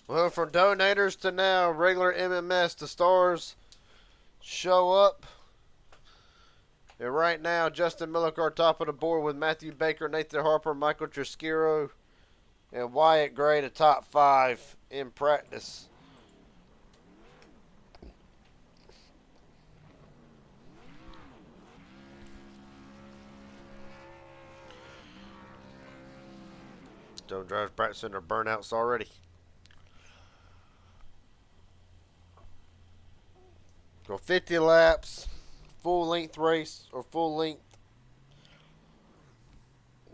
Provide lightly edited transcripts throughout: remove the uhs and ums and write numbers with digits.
Well, from donators to now regular MMS, the stars show up. And right now, Justin Millicar top of the board with Matthew Baker, Nathan Harper, Michael Trisciro, and Wyatt Gray, the top 5 in practice. Don't drive practicing their burnouts already. Go 50 laps, full length race, or full length.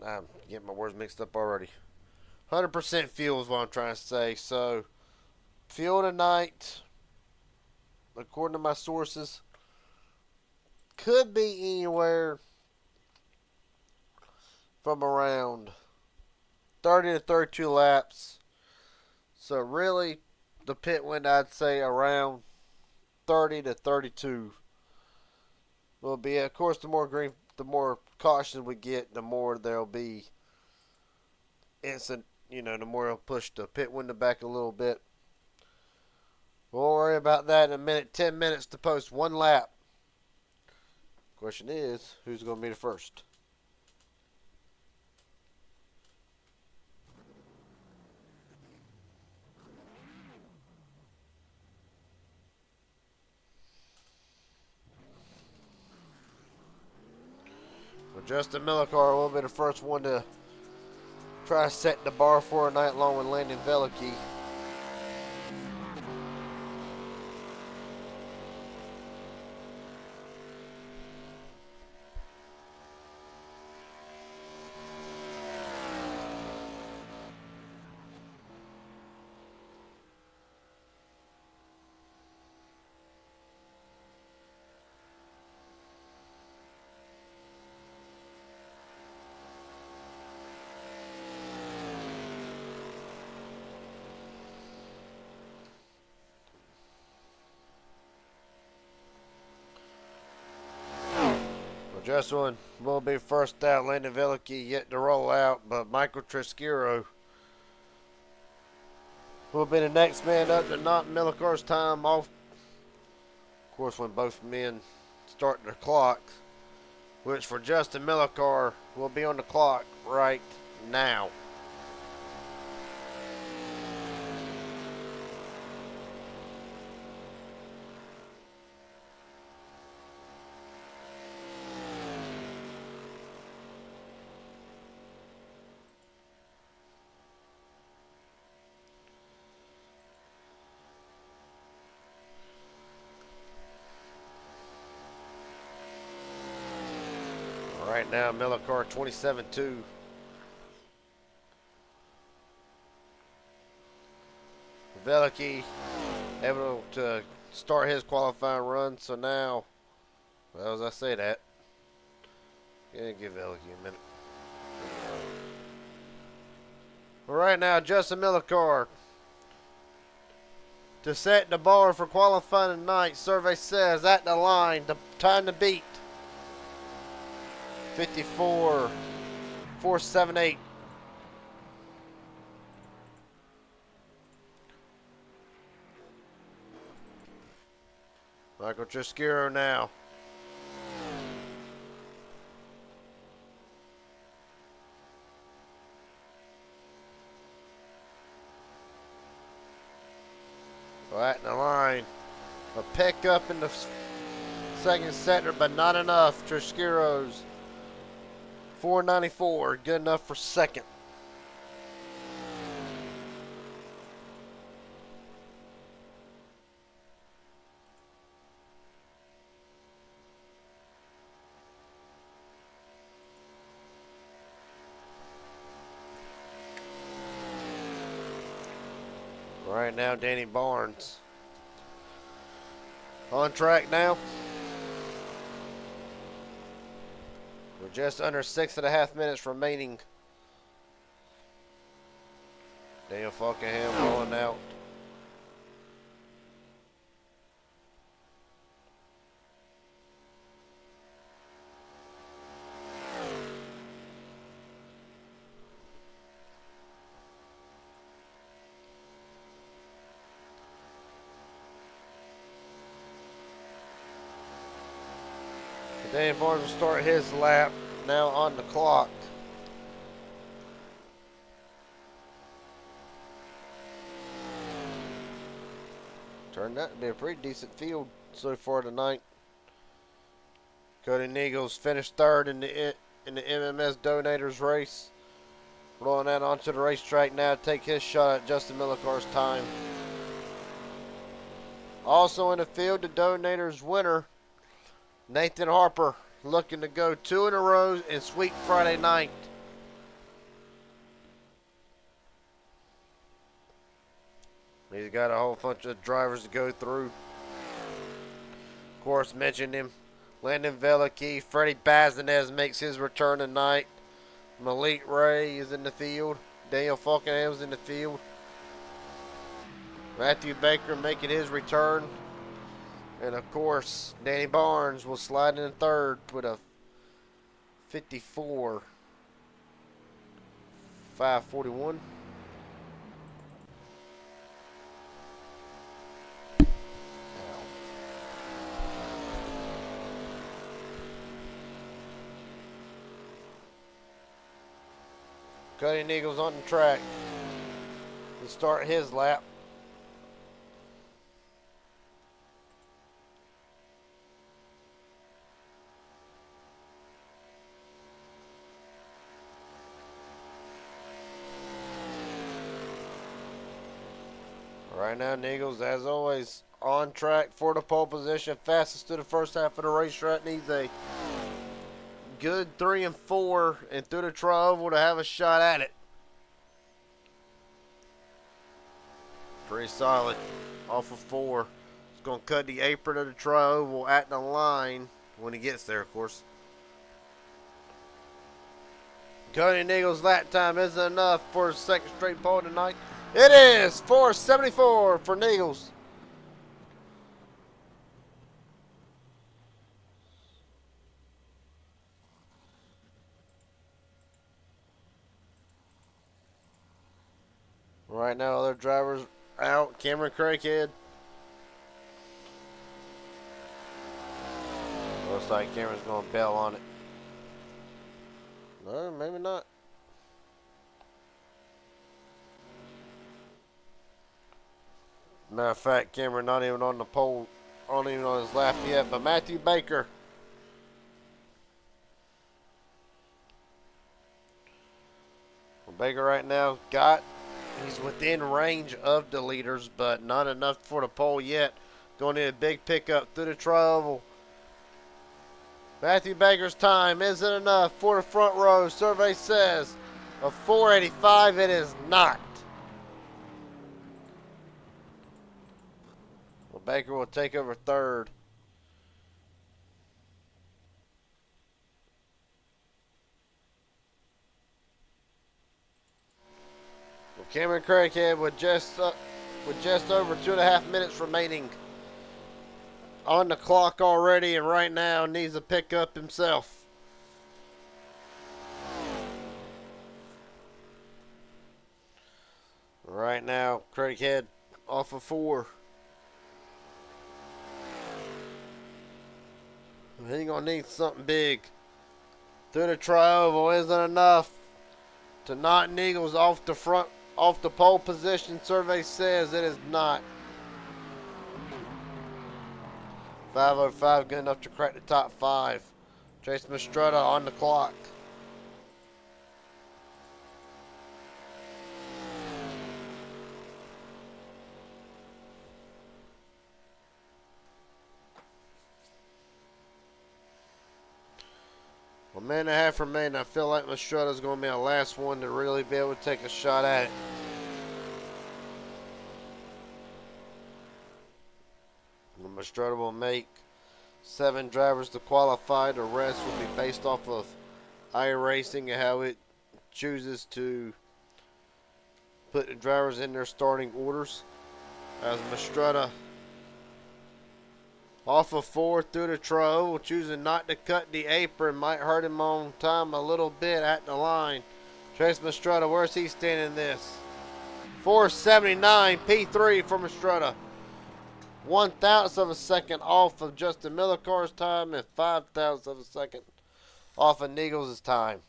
I'm getting my words mixed up already. 100% fuel is what I'm trying to say. So, fuel tonight, according to my sources, could be anywhere from around 30 to 32 laps. So, really, the pit wind, I'd say around 30 to 32 will be. Of course, the more caution we get, the more there'll be instant. The more it'll push the pit window back a little bit. We'll worry about that in a minute. 10 minutes to post one lap. Question is, who's going to be the first? Well, Justin Millicar will be the first one to try to set the bar for a night long with Landon Veliky. Justin will be first out. Landon Veliky yet to roll out, but Michael Trisciro will be the next man up to knock Millicar's time off. Of course, when both men start their clocks, which for Justin Millicar will be on the clock right now. Right now, Millicar 27-2. Veliky able to start his qualifying run, so now, well, as I say that, give Veliky a minute. But right now, Justin Millicar to set the bar for qualifying tonight. Survey says at the line, the time to beat 54.478. Michael Trisciro now. Right in the line. A pickup in the second sector, but not enough. Trisciro's 494, good enough for second. Right now, Danny Barnes on track now. We're just under 6.5 minutes remaining. Daniel Falkenham rolling out. Danny Barnes will start his lap now on the clock. Turned out to be a pretty decent field so far tonight. Cody Neagles finished third in the MMS Donators race. Rolling out onto the racetrack now to take his shot at Justin Millicar's time. Also in the field, the Donators winner, Nathan Harper, looking to go 2 in a row and sweep Friday night. He's got a whole bunch of drivers to go through. Of course, mentioned him. Landon Velicky, Freddie Bazinez makes his return tonight. Malik Ray is in the field. Daniel Falkenham's in the field. Matthew Baker making his return. And of course, Danny Barnes will slide in third with a 54.541. Cody Neagles on the track to start his lap. Right now, Neagles, as always, on track for the pole position. Fastest to the first half of the racetrack. Needs a good 3 and 4 and through the tri-oval to have a shot at it. Pretty solid off of 4. He's going to cut the apron of the tri-oval at the line when he gets there, of course. Cody Neagles' lap time isn't enough for his second straight pole tonight. It is 4:74 for Neagles. Right now, other drivers out. Cameron Craighead. Looks like Cameron's going to bail on it. No, maybe not. Matter of fact, Cameron not even on the pole, not even on his lap yet. But Matthew Baker. Well, Baker right now he's within range of the leaders, but not enough for the pole yet. Going to need a big pickup through the tri-oval. Matthew Baker's time isn't enough for the front row. Survey says a 4:85. It is not. Well, Baker will take over third. Well, Cameron Craighead with just over 2.5 minutes remaining on the clock already, and right now needs a pickup himself. Right now, Craighead off of 4. He's gonna need something big. Through the tri-oval isn't enough to knock Neagles off the pole position. Survey says it is not. 5:05 good enough to crack the top 5. Jason Mastretta on the clock. A minute and a half remaining. I feel like Mastretta's going to be the last one to really be able to take a shot at it. Mastretta will make 7 drivers to qualify. The rest will be based off of iRacing and how it chooses to put the drivers in their starting orders. As Mastretta off of 4 through the tri-oval, choosing not to cut the apron. Might hurt him on time a little bit at the line. Chase Mastretta, where's he standing this? 4:79 P3 for Mastretta. 1/1000th of a second off of Justin Millicar's time and 5/1000th of a second off of Nichols' time.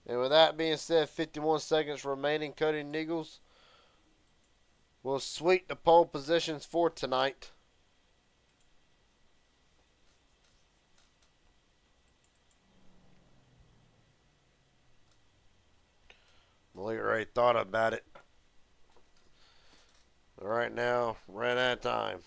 And with that being said, 51 seconds remaining. Cody Nichols will sweep the pole positions for tonight. Malik already thought about it. All right, now, ran out of time.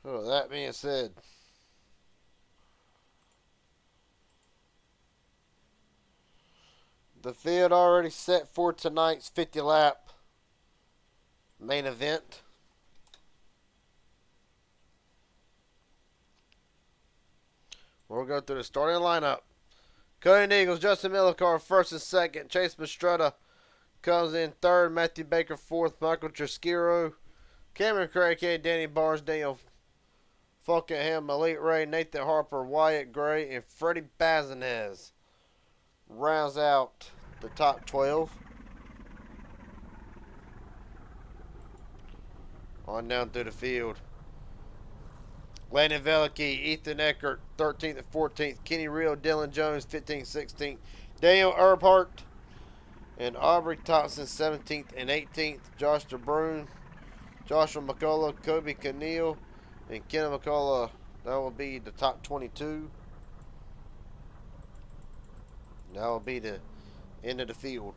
So that being said, the field already set for tonight's 50 lap main event. We'll go through the starting lineup. Cody Nichols, Justin Millicar first and second. Chase Mastretta comes in third. Matthew Baker fourth. Michael Trasquero, Cameron Craig, Danny Barnes, Daniel Falkenham, Malik Ray, Nathan Harper, Wyatt Gray, and Freddie Bazinez rounds out the top 12. On down through the field. Landon Veliky, Ethan Eckert, 13th and 14th. Kenny Real, Dylan Jones, 15th, 16th. Daniel Earhart and Aubrey Thompson, 17th and 18th. Josh DeBrune, Joshua McCullough, Kobe Keneal, and Kenna McCullough. That will be the top 22. That will be the end of the field.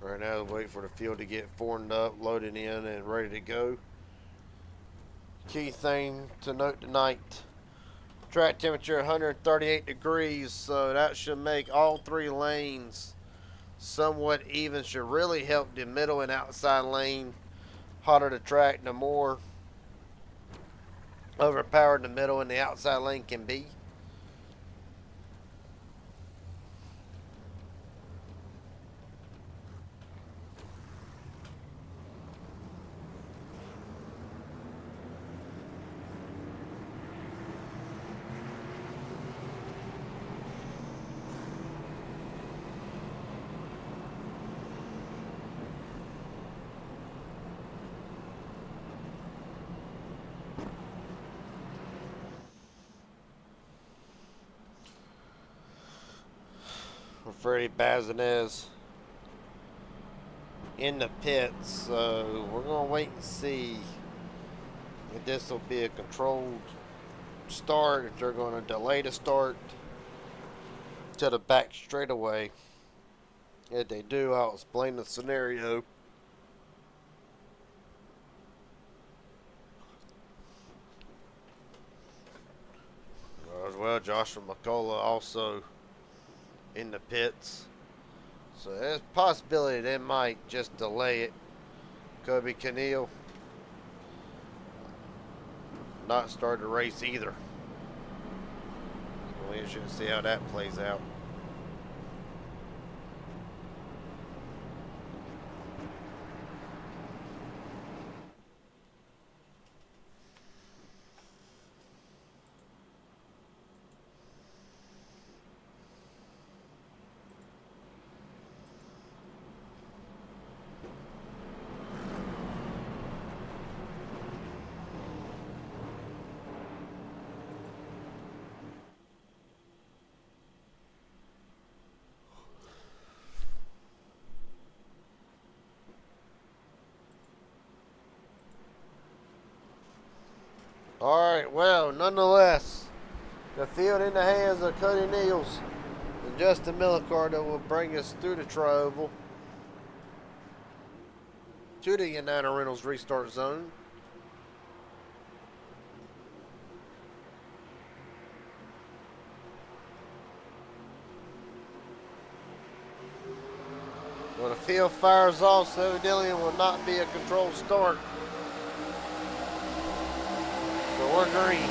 Right now, wait for the field to get formed up, loaded in, and ready to go. Key thing to note tonight, track temperature 138 degrees, so that should make all three lanes somewhat even. Should really help the middle and outside lane. Hotter the track, the more overpowered the middle and the outside lane can be. Freddie Bazinez in the pits, so we're going to wait and see if this will be a controlled start, if they're going to delay the start to the back straightaway. If they do, I'll explain the scenario. As well, Joshua McCullough also in the pits, so there's a possibility they might just delay it. Kobe Keneal not start the race either. We should see how that plays out. Well, nonetheless, the field in the hands of Cody Niels and Justin Millicar that will bring us through the tri-oval to the United Rentals restart zone. When the field fires off, so evidently it will not be a controlled start. So we're green.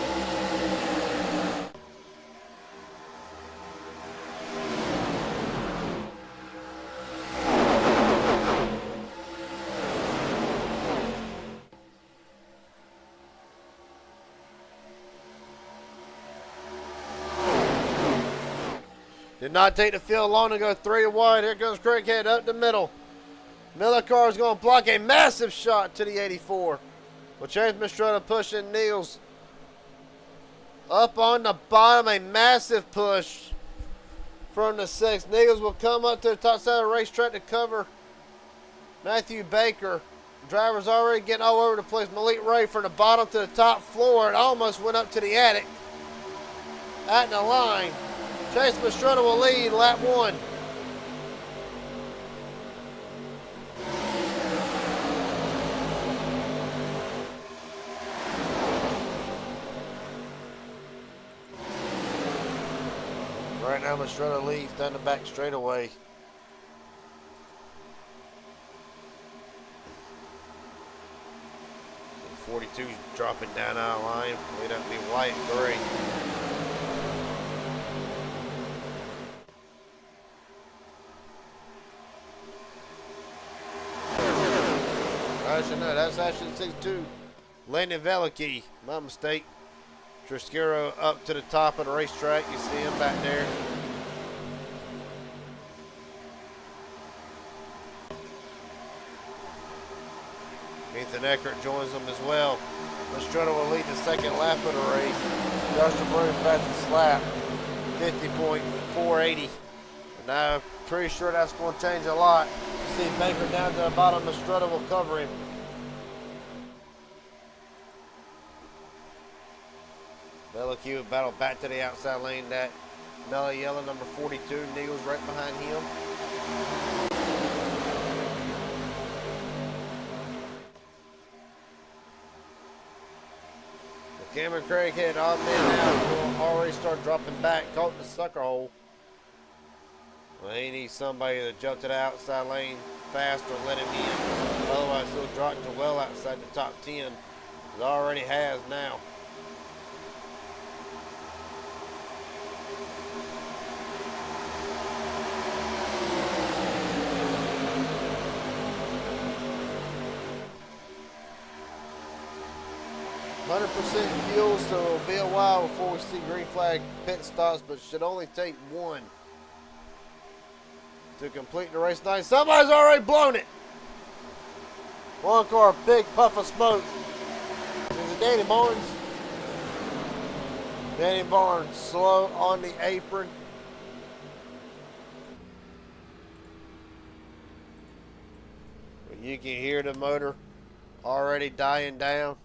Did not take the field long to go 3 wide. Here comes Craighead up the middle. Millicar is going to block a massive shot to the 84. Well, Chase Mistretta pushing Niels up on the bottom. A massive push from the 6. Niels will come up to the top side of the racetrack to cover Matthew Baker. Driver's already getting all over the place. Malik Ray from the bottom to the top floor. It almost went up to the attic. At the line. Chase Mistretta will lead lap 1. Right now Mistretta leads down the back straightaway. The 42 dropping down our line. Way up be white and gray. No, that's actually 62. Landon Velicki, my mistake. Triscaro up to the top of the racetrack. You see him back there. Ethan Eckert joins them as well. Mistretta will lead the second lap of the race. Justin Broom fastest lap, 50.480. And I'm pretty sure that's going to change a lot. You see Baker down to the bottom. Mistretta will cover him. Velicki will battle back to the outside lane. That belly yellow, number 42. Niels right behind him. Cameron Craighead, odd man out, will already start dropping back. Caught in the sucker hole. Well, he needs somebody to jump to the outside lane fast or let him in. Otherwise, he'll drop to well outside the top 10. It already has now. %, fuel, so it'll be a while before we see green flag pit stops, but should only take 1 to complete the race night. Somebody's already blown it. One car, big puff of smoke. Is it Danny Barnes? Danny Barnes slow on the apron. But you can hear the motor already dying down.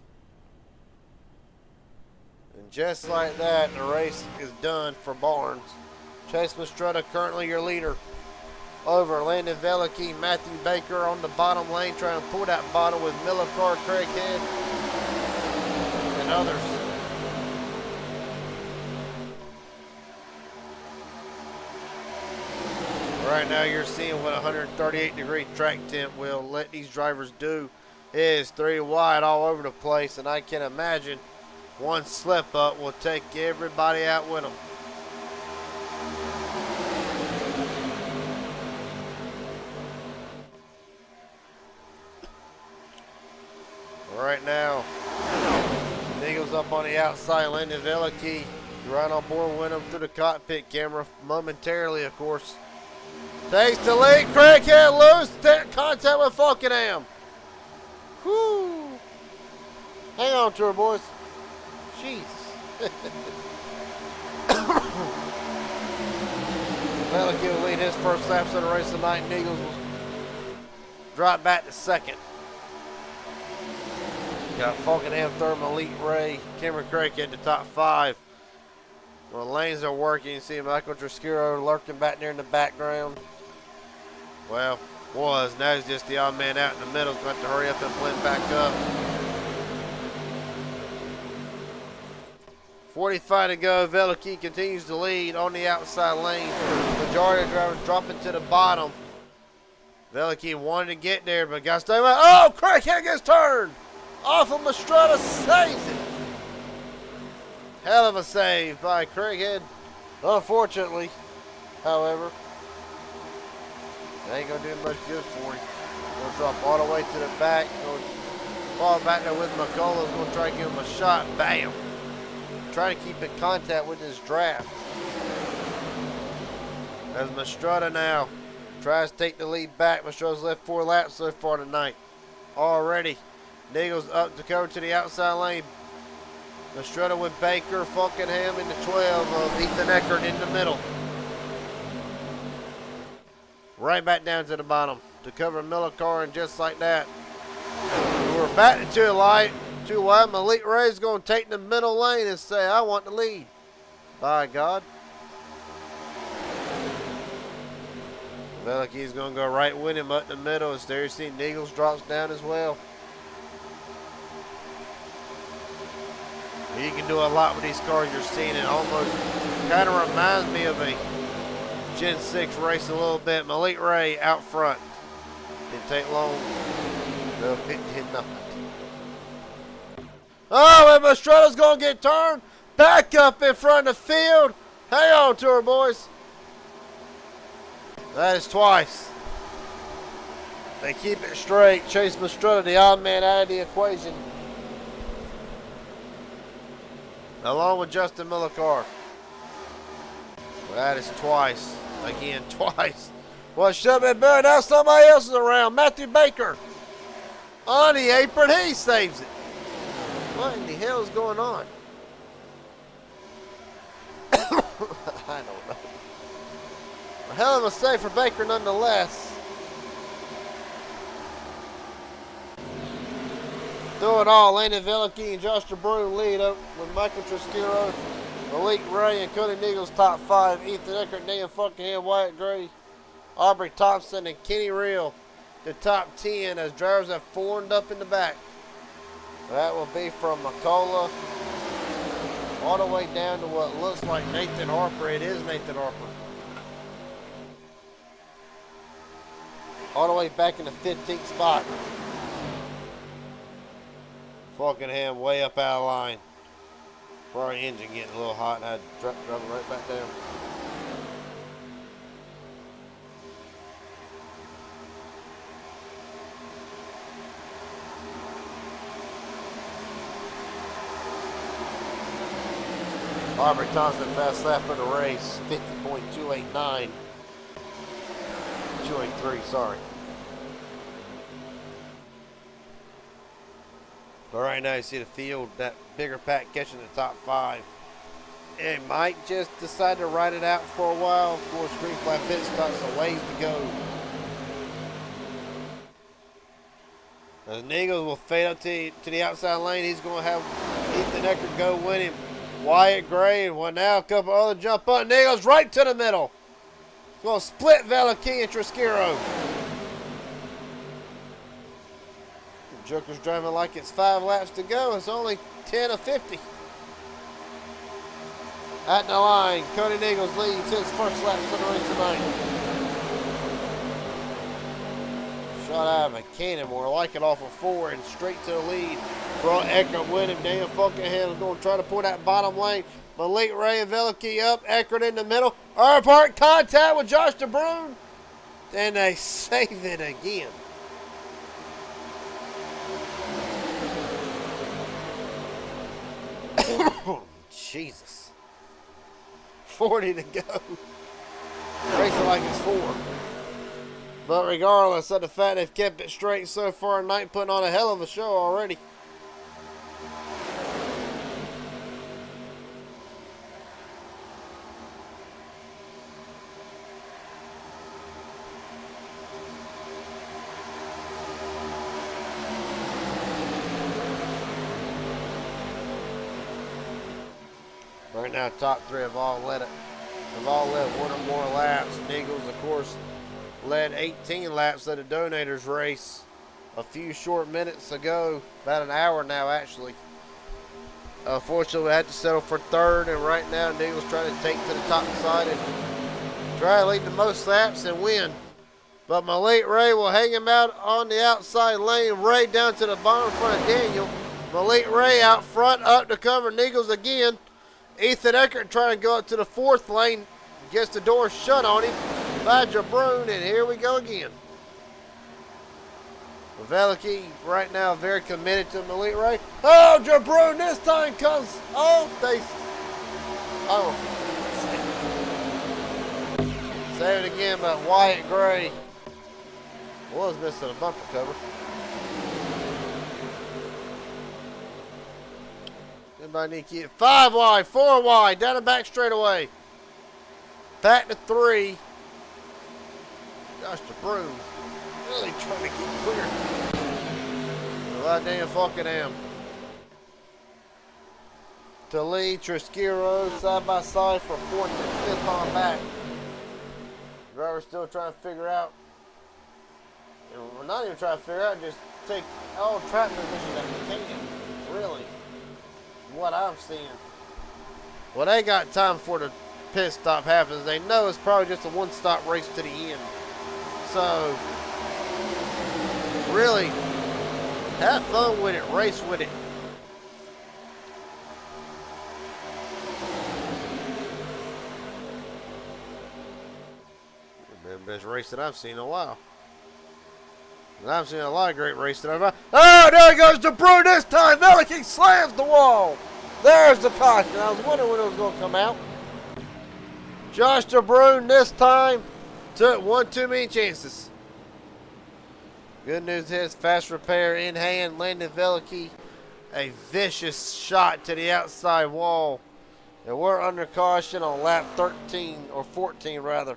And just like that, the race is done for Barnes. Chase Mistretta currently your leader. Over Landon Velicki, Matthew Baker on the bottom lane trying to pull that bottle with Millicar, Craighead, and others. Right now you're seeing what 138-degree track temp will let these drivers do. It is 3 wide all over the place, and I can imagine one slip up will take everybody out with them. Right now, Eagles up on the outside. Landon Velicki right on board with him through the cockpit camera momentarily, of course. Takes the lead. Craighead loose. Contact with Falkenham. Whoo. Hang on to her, boys. Jeez. Velicki will lead his first laps of the race tonight, and Eagles will drop back to second. Got Falkenham third, Elite Ray, Cameron Craig at the top 5. Well, lanes are working. You see Michael Trascuro lurking back there in the background. Well, now he's just the odd man out in the middle. He's got to hurry up and blend back up. 45 to go. Veliki continues to lead on the outside lane. Majority of drivers dropping to the bottom. Veliki wanted to get there, but got to stay away. Oh, Craighead gets turned. Off of Mastrada, saves it. Hell of a save by Craighead. Unfortunately, however, it ain't going to do much good for him. Going to drop all the way to the back. Going to fall back there with McCullough's going to try to give him a shot. Bam. Trying to keep in contact with his draft. As Mastrada now tries to take the lead back. Mastrada's left 4 laps so far tonight. Already, Niggles up to cover to the outside lane. Mastrada with Baker, Falkenham in the 12 of Ethan Eckert in the middle. Right back down to the bottom to cover Millicar, and just like that, we're back to 2 wide. Malik Ray's going to take the middle lane and say, I want the lead. By God. Veliki's going to go right with him up the middle. As there you see Niggles drops down as well. He can do a lot with these cars you're seeing. It almost kind of reminds me of a Gen 6 race a little bit. Malik Ray out front. Didn't take long. No, it did not. Oh, and Mastrada's going to get turned. Back up in front of the field. Hang on to her, boys. That is twice. They keep it straight. Chase Mastrada, the odd man, out of the equation. Along with Justin Millicar. That is twice. Again, twice. Well, it should have been better. Now somebody else is around. Matthew Baker. On the apron, he saves it. What in the hell is going on? I don't know. A hell of a save for Baker nonetheless. Through it all, Landon Veliki and Josh DeBrune lead up with Michael Trascuro, Malik Ray and Cody Niggles top 5. Ethan Eckert, Dan Falkenham, Wyatt Gray, Aubrey Thompson, and Kenny Reel the top 10 as drivers have formed up in the back. That will be from McCullough all the way down to what looks like Nathan Harper. It is Nathan Harper. All the way back in the 15th spot. Falkenham way up out of line. Probably engine getting a little hot and I had to drop it right back down. Aubrey Thompson, fast lap of the race, 50.289. 283, sorry. All right, now you see the field, that bigger pack catching the top 5. It might just decide to ride it out for a while before Green Flag Pit stops, a ways to go. As Niggles will fade up to the outside lane, he's going to have Ethan Eckert go with him. Wyatt Gray, and well, now a couple other jump up. Niggles right to the middle. He's going to split Veliki and Trascuro. Joker's driving like it's 5 laps to go. It's only 10 of 50. At the line, Cody Niggles leads his first lap for the race tonight. Shot out of a cannon, more like it off of 4 and straight to the lead. Brought Eckert with him. Dan Falkenham is going to try to pull that bottom lane. Malik Ray and Veliki up. Eckert in the middle. Park contact with Josh DeBrune. And they save it again. Jesus. 40 to go. Racing like it's 4. But regardless of the fact they've kept it straight so far tonight, putting on a hell of a show already. Right now, top three have all led one or more laps. And Eagles, of course, led 18 laps of the Donators race a few short minutes ago, about an hour now actually. Unfortunately, we had to settle for third, and right now the Eagles trying to take to the top side and try to lead the most laps and win. But Malik Ray will hang him out on the outside lane. Ray down to the bottom in front of Daniel. Malik Ray out front, up to cover Eagles again. Ethan Eckert trying to go up to the fourth lane. Gets the door shut on him by Jabroon, and here we go again. Veliky right now very committed to Malik Ray. Oh, Jabroon this time comes off. Say it again, but Wyatt Gray was missing a bumper cover. Anybody need to keep it? 5 wide, 4 wide, down the back straightaway. Back to 3. Gosh, Jabroon really trying to get clear. Well, I damn fucking am. To lead, Trisquero side by side for 4th and 5th on back. Driver's still trying to figure out. And we're not even trying to figure out, just take all track position that we can. Really. What I'm seeing. Well, they got time before the pit stop happens. They know it's probably just a one-stop race to the end. So, really, have fun with it, race with it. It's been the best race that I've seen in a while. And I've seen a lot of great races that I've. Oh, there goes Jabroon this time. Veliky slams the wall. There's the caution. I was wondering when it was going to come out. Josh Jabroon this time took one too many chances. Good news is fast repair in hand. Landon Veliky a vicious shot to the outside wall. And we're under caution on lap 13 or 14 rather.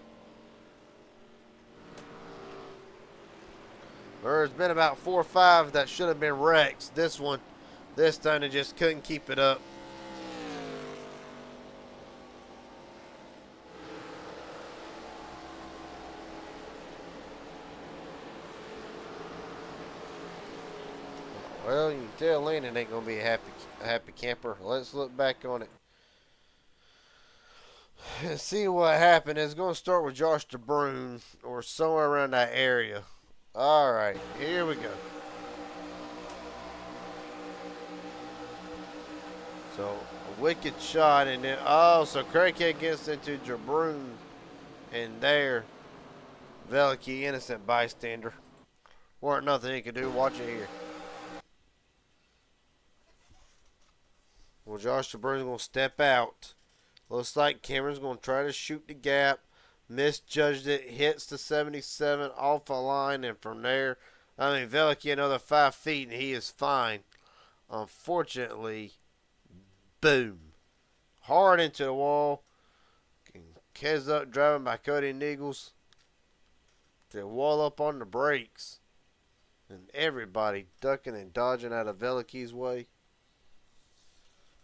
There's been about 4 or 5 that should have been wrecks. This time they just couldn't keep it up. Well, you can tell Landon ain't gonna be a happy camper. Let's look back on it and see what happened. It's gonna start with Josh Jabroon or somewhere around that area. All right, here we go. So a wicked shot, and then so Craighead gets into Jabroon, and there, Veliky, innocent bystander. Weren't nothing he could do. Watch it here. Well, Josh Jabroon's gonna step out. Looks like Cameron's gonna try to shoot the gap. Misjudged it, hits the 77 off a line, and from there, I mean, Veliky another 5 feet, and he is fine. Unfortunately, boom. Hard into the wall. Kez up driving by Cody Niggles. The wall up on the brakes. And everybody ducking and dodging out of Veliky's way.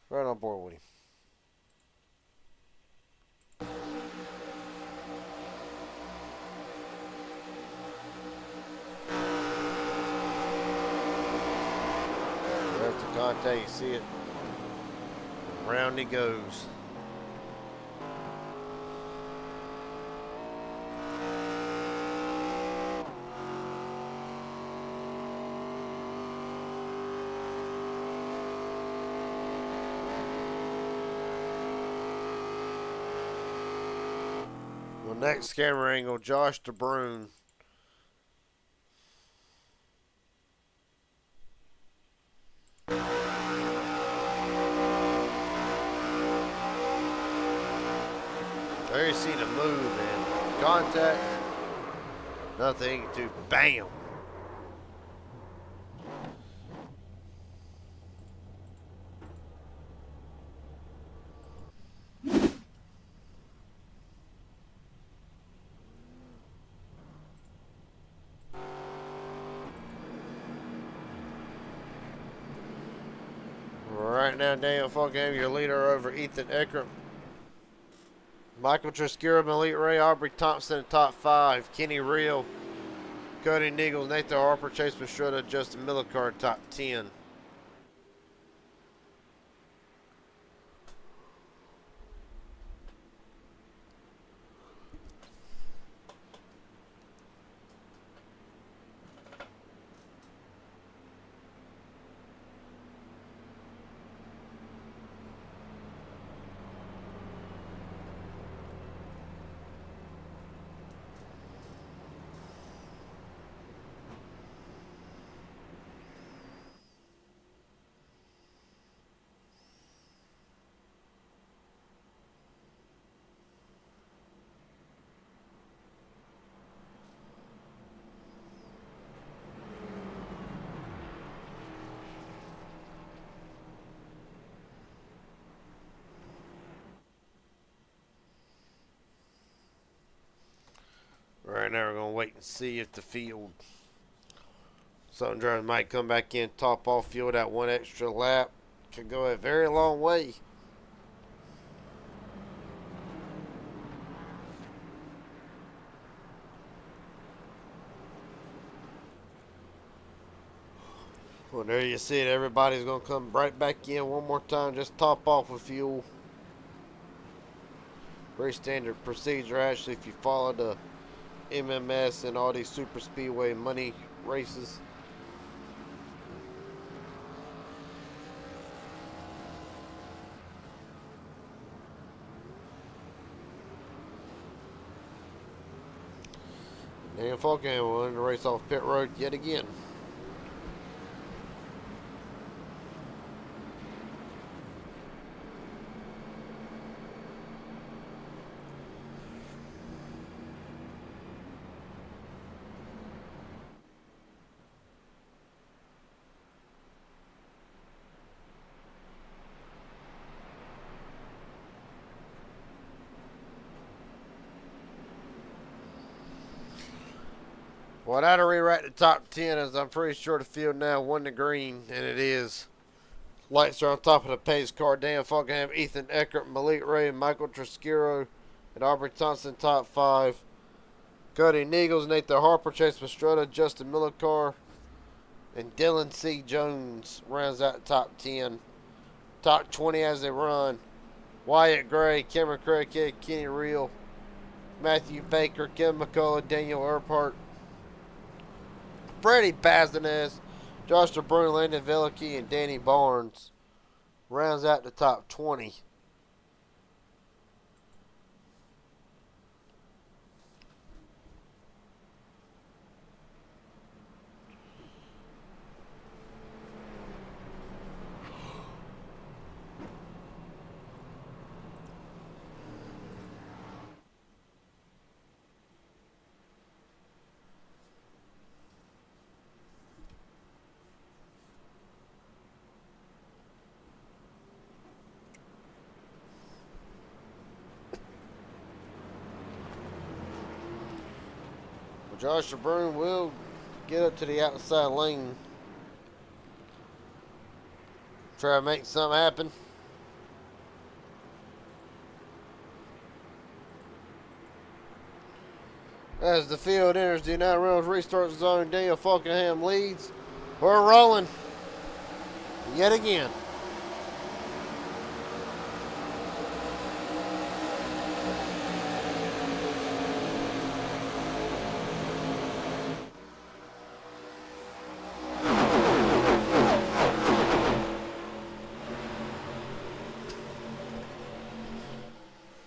Right on board with him. Left to contact, you see it. Round he goes. Well, next camera angle, Josh Jabroon. There you see the move and contact. Nothing to bam. Right now, Daniel Funkham, your leader over Ethan Eckert. Michael Treskura, Malik Ray, Aubrey Thompson in top 5. Kenny Reel, Cody Nichols, Nathan Harper, Chase Pastrana, Justin Millicard, top 10. Right now, we're going to wait and see if the field. Something drivers might come back in, top off field that one extra lap. Could go a very long way. Well, there you see it. Everybody's going to come right back in one more time. Just top off with fuel. Very standard procedure, actually, if you follow the MMS and all these super speedway money races. Dan Falcon will to race off pit road yet again. Well, I had to rewrite the top 10 as I'm pretty sure the field now won the green, and it is. Lights are on top of the pace car. Dan Funkham, Ethan Eckert, Malik Ray, Michael Treskura, and Aubrey Thompson top 5. Cody Nichols, Nathan Harper, Chase Pastrana, Justin Millicard, and Dylan C. Jones rounds out the top 10. Top 20 as they run. Wyatt Gray, Cameron Craighead, Kenny Reel, Matthew Baker, Kevin McCullough, Daniel Earhart, Freddie Bazinez, Josh DeBruyne, Landon Velicky, and Danny Barnes rounds out the top 20. Josh DeBruyne will get up to the outside lane. Try to make something happen. As the field enters the United Rentals restart zone, Daniel Falkenham leads. We're rolling yet again.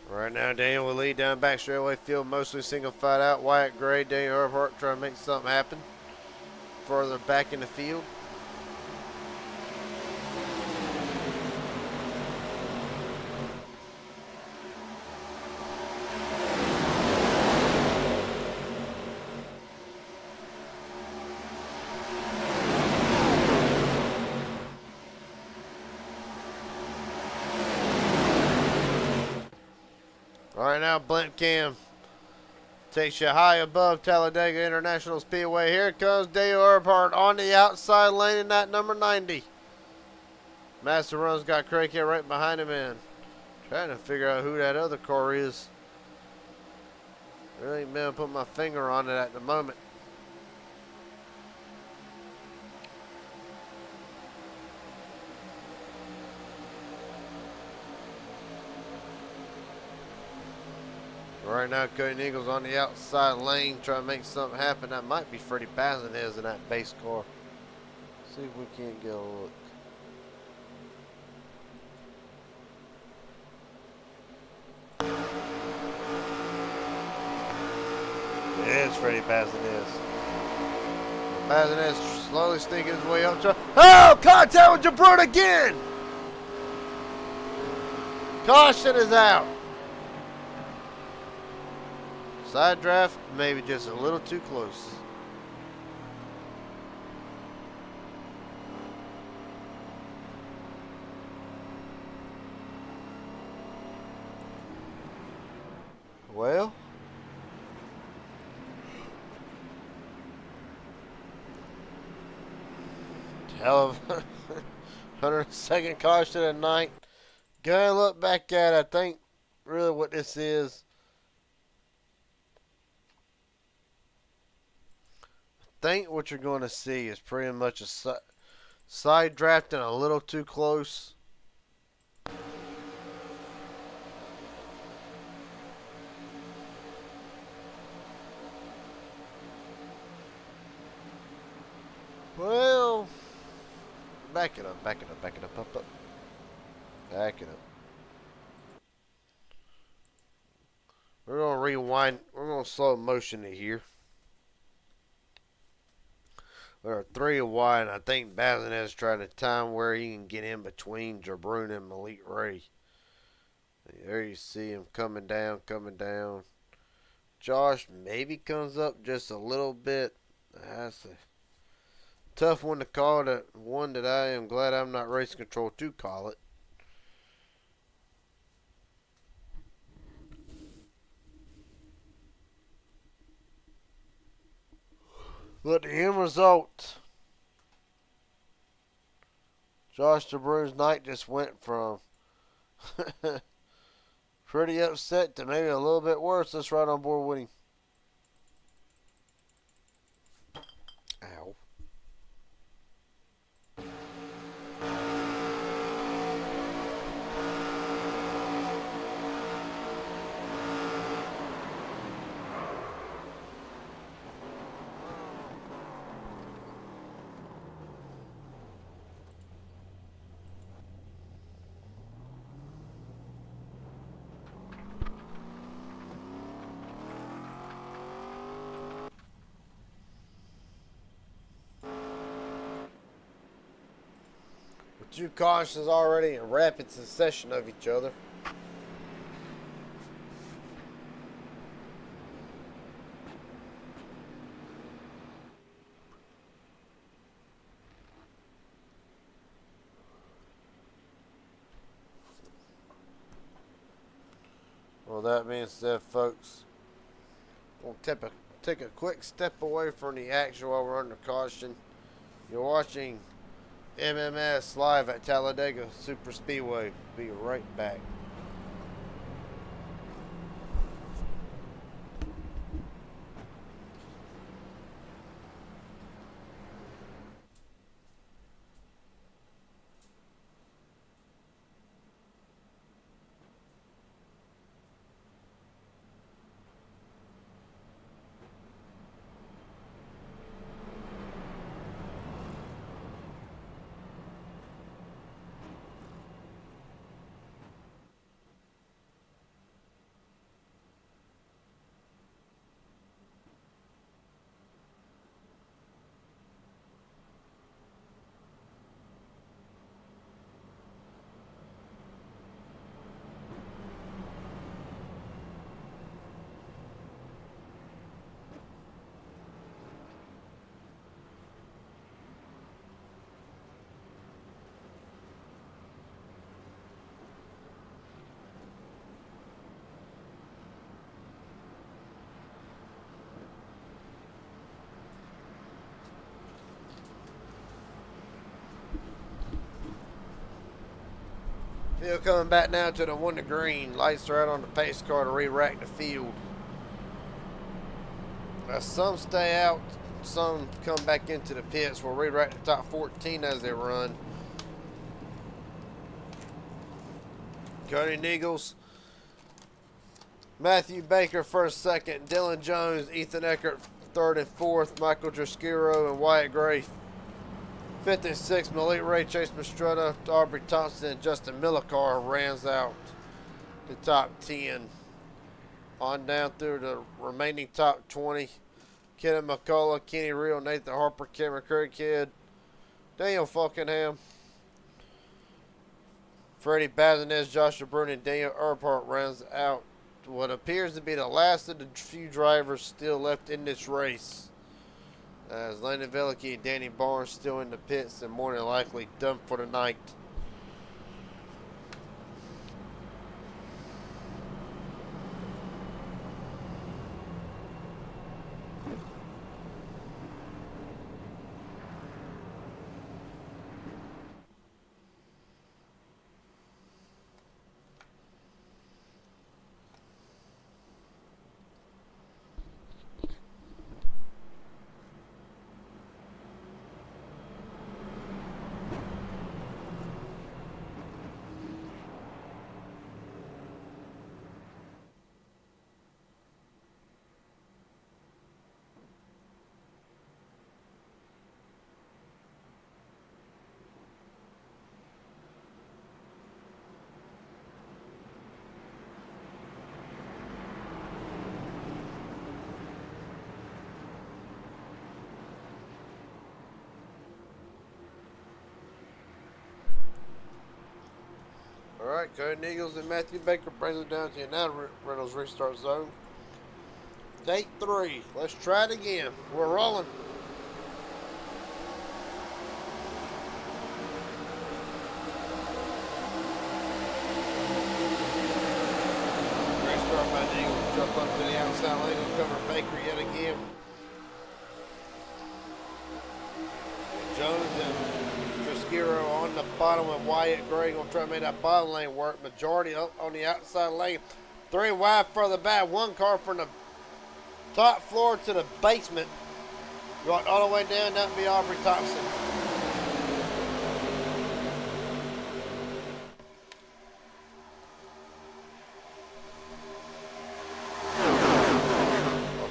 Right now, Daniel will lead down back straightaway field, mostly single fight out. Wyatt Gray, Daniel Earhart trying to make something happen further back in the field. All right, now Blimp Cam takes you high above Talladega International Speedway. Here comes Dale Earhart on the outside lane in that number 90. Master Run's got Craighead right behind him and trying to figure out who that other car is. Really ain't been able to put my finger on it at the moment. Right now, Cody Eagle's on the outside lane trying to make something happen. That might be Freddie Bazinez in that base car. See if we can't get a look. Yeah, it's Freddie Bazinez. Bazinez slowly sneaking his way up to. Oh, contact with Jabrun again! Caution is out. Side draft, maybe just a little too close. Well, hell of 102nd caution at night. Gonna look back at it, I think really what this is. I think what you're going to see is pretty much a side drafting a little too close. Well, back it up, back it up, back it up, up. Back it up. We're going to rewind. We're going to slow motion it here. We're 3 wide, and I think Bazinez is trying to time where he can get in between Jabrun and Malik Ray. There you see him coming down, coming down. Josh maybe comes up just a little bit. That's a tough one to call. That one that I am glad I'm not race control to call it. But the end result, Josh Jabrun's night just went from pretty upset to maybe a little bit worse. Let's ride on board with him. Ow. Two cautions already in rapid succession of each other. Well, that being said, folks, we'll take a quick step away from the action while we're under caution. You're watching MMS live at Talladega Super Speedway. Be right back. Field coming back now to the 1 to green. Lights are out on the pace car to re-rack the field. Some stay out, some come back into the pits. We'll re-rack the top 14 as they run. Cody Niegels, Matthew Baker first, second, Dylan Jones, Ethan Eckert third and fourth, Michael Jaskiro and Wyatt Gray fifth and sixth, Malik Ray, Chase Mastretta, Aubrey Thompson, and Justin Millicar rounds out the top 10. On down through the remaining top 20. Kenny McCullough, Kenny Real, Nathan Harper, Cameron Craighead, Daniel Falkenham, Freddie Bazinez, Joshua Brune, and Daniel Earhart rounds out what appears to be the last of the few drivers still left in this race. As Landon Velicky and Danny Barnes still in the pits and more than likely done for the night. Alright, Cody Eagles and Matthew Baker brings it down to the now Reynolds restart zone. Take 3. Let's try it again. We're rolling. Restart by the Eagles. Jump up to the outside lane and cover Baker yet again. Jones and Jaskiro on the bottom with Wyatt Gray going to try to make that bottom lane work. Majority up on the outside lane. 3 wide further back. 1 car from the top floor to the basement. Going all the way down. That would be Aubrey Thompson.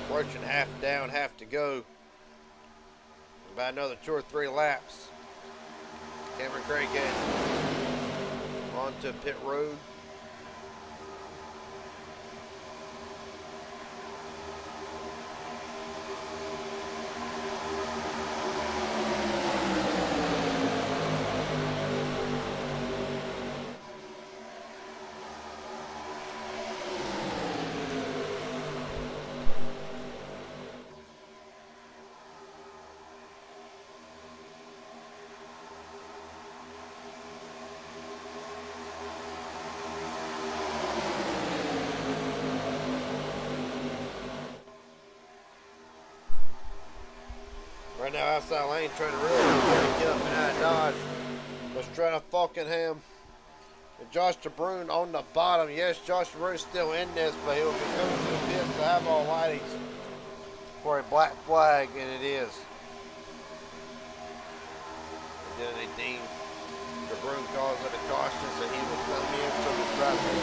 Approaching half down, half to go. About another 2 or 3 laps. Cameron Craighead onto pit road. Right now, outside lane trying to really get up and out of Dodge. Let's try to Falkenham. And Josh DeBrune on the bottom. Yes, Josh DeBrune's still in this, but he'll be coming to the pits to have all whiteys for a black flag, and it is. And then they deem DeBrune calls it a caution, so he will come in to the traffic.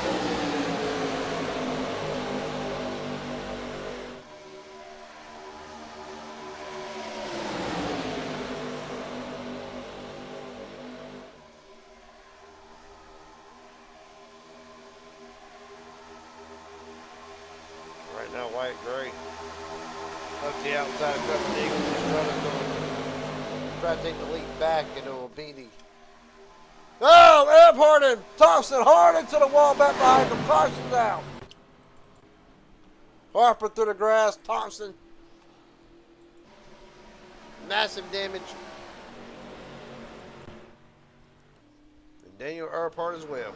Now Wyatt Gray up the outside of Cover Eagles. His brother's going to try to take the lead back, and it will be the Earhart and Thompson hard into the wall back behind them. Caution's out. Harper through the grass. Thompson. Massive damage. And Daniel Earhart as well.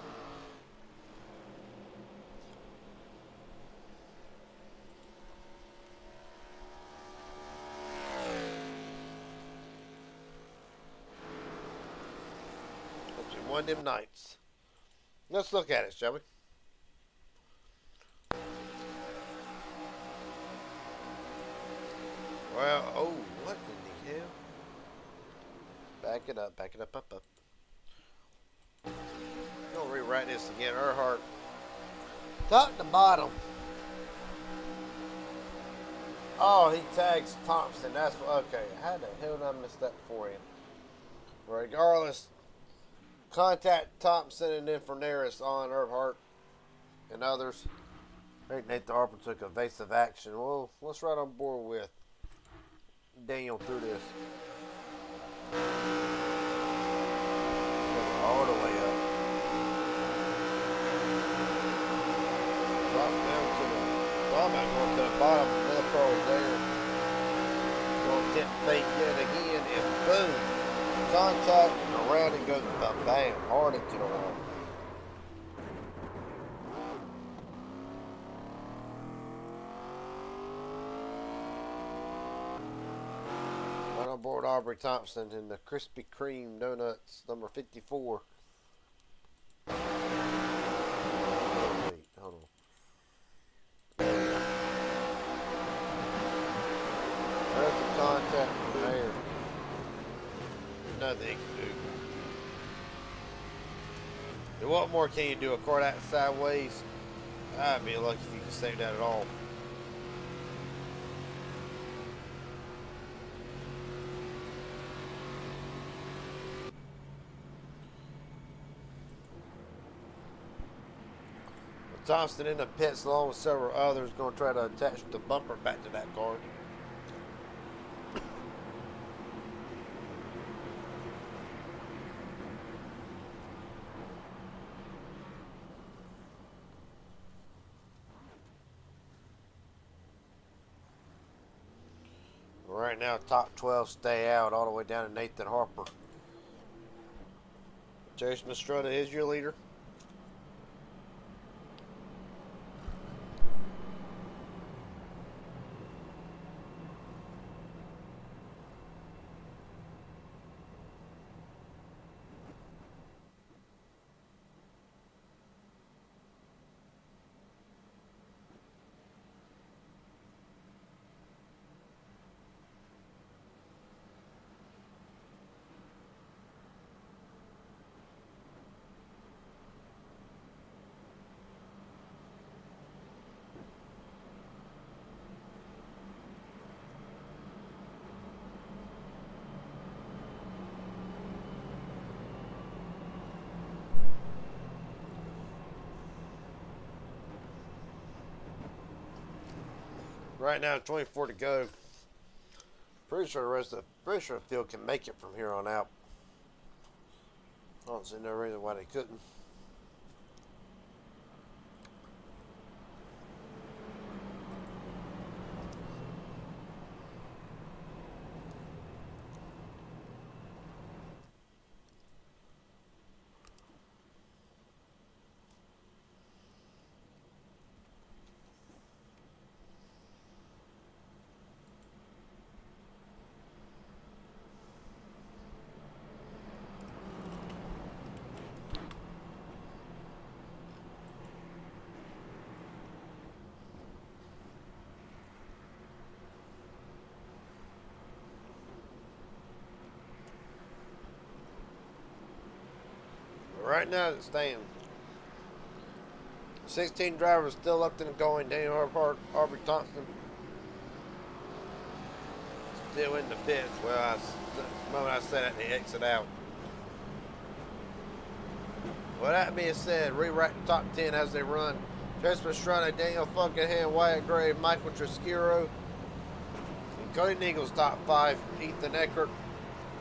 One of them nights. Let's look at it, shall we? Well, oh, what in the hell? Back it up, up. Gonna rewrite this again. Earhart, top to bottom. Oh, he tags Thompson. That's okay. How the hell did I miss that beforehand? Regardless, contact Thompson and then Ferneris on Earhart and others. I think Nathan Harper took evasive action. Well, let's right on board with Daniel through this. All the way up. Drop down to the going to the bottom. Millicro's there. Going to tip fake yet again, and boom. Contact, and around it goes, bam, hard into the wall. Right on board Aubrey Thompson in the Krispy Kreme Donuts, number 54. Wait, hold on. There's the contact from there. Nothing he can do. And what more can you do? A car that sideways? I'd be lucky if you could save that at all. Thompson in the pits along with several others going to try to attach the bumper back to that car. Right now, top 12 stay out all the way down to Nathan Harper. Jason Mastrota is your leader. Right now, 24 to go. Pretty sure the field can make it from here on out. I don't see no reason why they couldn't. Right now it's staying. 16 drivers still left in the going. Daniel Harper, Aubrey Thompson still in the pits. Well, the moment I said that, they exit out. Well, that being said, rewrite the top 10 as they run. Jason Mastrota, Daniel Funkenham, Wyatt Gray, Michael Trasquero, and Cody Neagle's top 5. Ethan Eckert,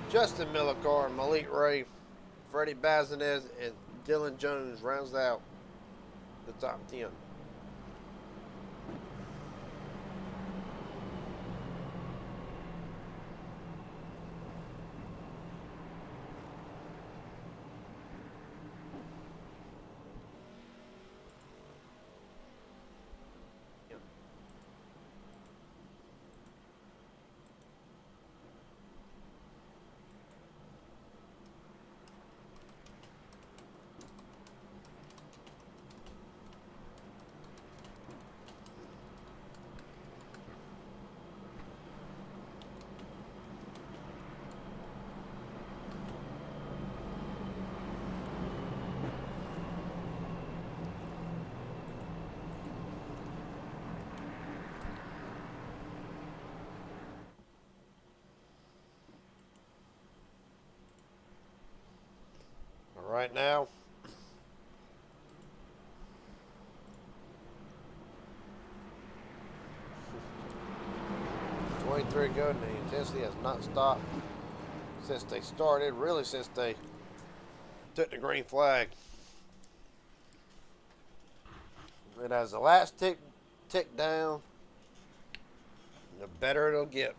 Justin Millicrow, Malik Ray, Freddie Bazinez, and Dylan Jones rounds out the top 10. right now. .23 to go, and the intensity has not stopped since they started. Really, since they took the green flag. And as the last tick down, the better it'll get.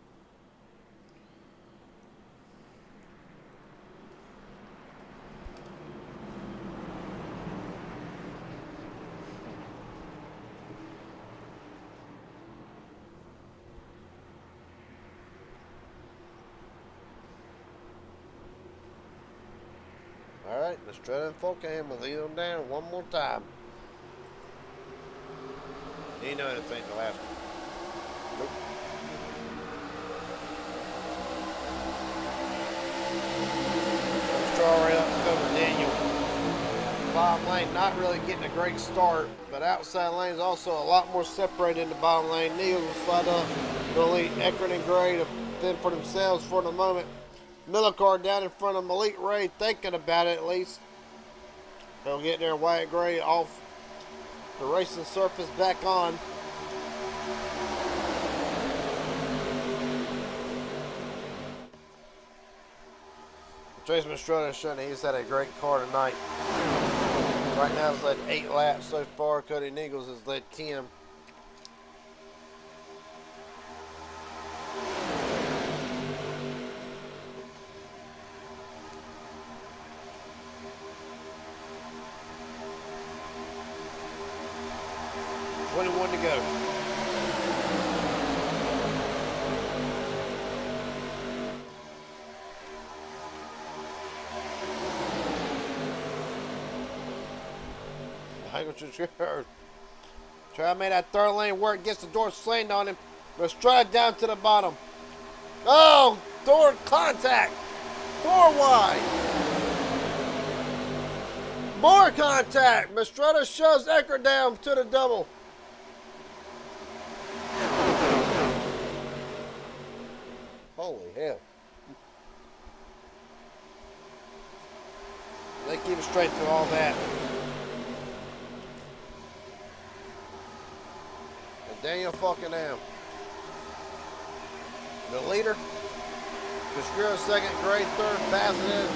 Alright, Estrada and Fulcam will lead them down one more time. You know this ain't the last one. Nope. Strawberry up to cover Daniel. Bottom lane not really getting a great start, but outside lane is also a lot more separated in the bottom lane. Neals will slide up. They'll lead Eckert and Gray to fend for themselves for the moment. Millicar down in front of Malik Ray, thinking about it at least. They'll get there. Wyatt Gray off the racing surface back on. Jason Estrada is showing he's had a great car tonight. Right now he's led 8 laps so far. Cody Nichols has led 10. To go. Try to make that third lane work, gets the door slammed on him. But stride down to the bottom. Oh, door contact. Door wide. More contact. Mastretta shoves Eckert down to the double. Holy hell. They keep it straight through all that. And Daniel fucking down. The leader. Cascuro second, Gray third, Bassett.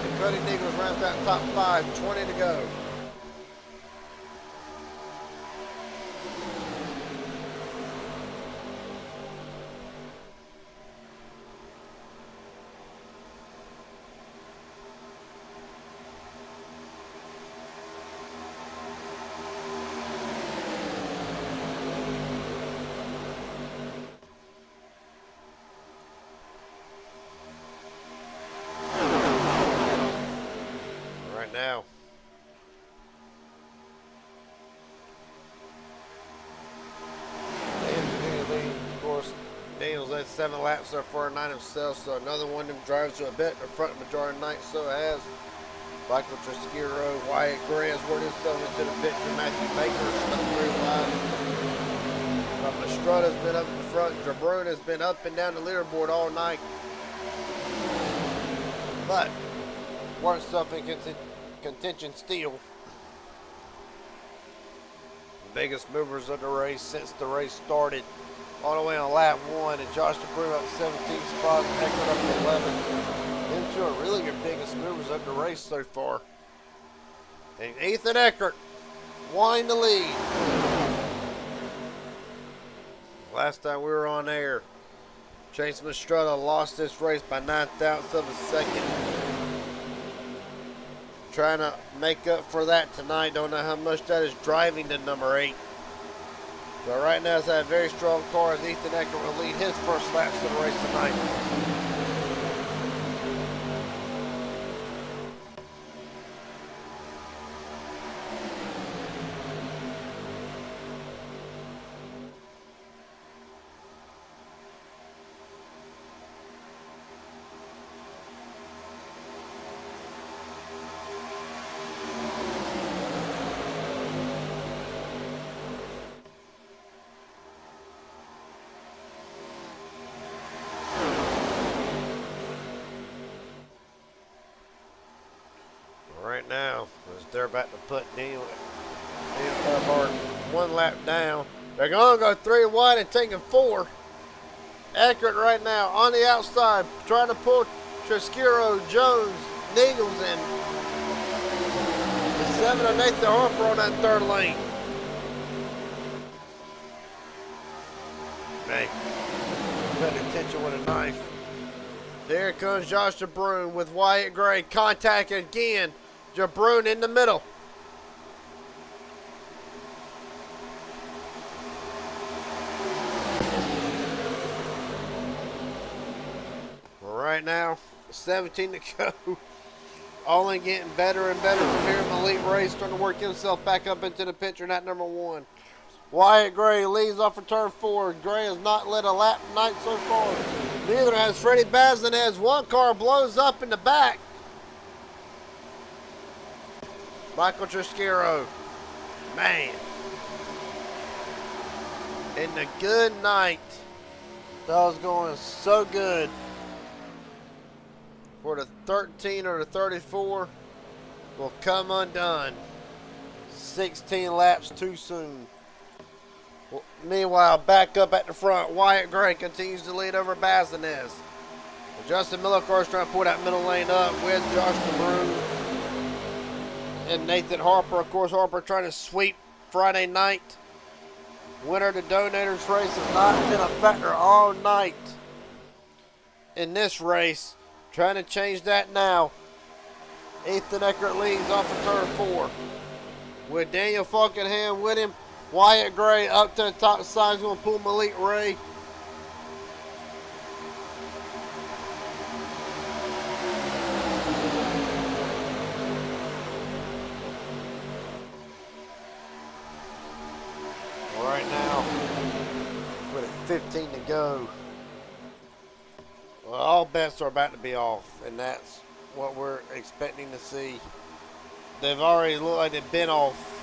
And Cody Nichols rounds out top 5, 20 to go. Now, of course, Daniel's led 7 laps so far tonight himself, so another one of them drives to a bit in the front majority of the night, so has Michael Trasquiro. Wyatt Gray has worked himself into the picture. Matthew Baker stuck very wide. Estrada's been up in the front. Jabrone has been up and down the leaderboard all night, but weren't stuff in contention still. The biggest movers of the race since the race started, all the way on lap 1, and Josh DeBruin up 17 spots, Eckert up to 11. Them two are really your biggest movers of the race so far. And Ethan Eckert won the lead. Last time we were on air, Chase Mastretta lost this race by 9,000ths of a second. Trying to make up for that tonight. Don't know how much that is driving to number 8. But right now it's a very strong car as Ethan Eckert will lead his first laps of the race tonight. Right now, as they're about to put Daniel Earnhardt 1 lap down. They're going to go 3 wide and taking 4. Eckert right now on the outside, trying to pull Tresquero, Jones, Nichols, and the 7 and Nathan Harper on that 3rd lane. Man, paying attention with a knife. There comes Josh DeBrune with Wyatt Gray. Contact again. DeBrune in the middle. Right now, 17 to go. Only getting better and better from here in the elite race. Starting to work himself back up into the picture, not number 1. Wyatt Gray leads off of turn 4. Gray has not led a lap tonight so far. Neither has Freddie Baslin, as one car blows up in the back. Michael Tresquero. Man. In the good night. That was going so good. For the 13 or the 34 will come undone. 16 laps too soon. Well, meanwhile, back up at the front, Wyatt Gray continues to lead over Bazinez. Justin Miller, of course, trying to pull that middle lane up with Josh DeBrune and Nathan Harper. Of course, Harper trying to sweep Friday night. Winner of the Donators race has not been a factor all night in this race. Trying to change that now. Ethan Eckert leads off of turn 4. With Daniel Falkenham with him. Wyatt Gray up to the top side. He's going to pull Malik Ray. Right now, with 15 to go. Well, all bets are about to be off, and that's what we're expecting to see. They've already looked like they've been off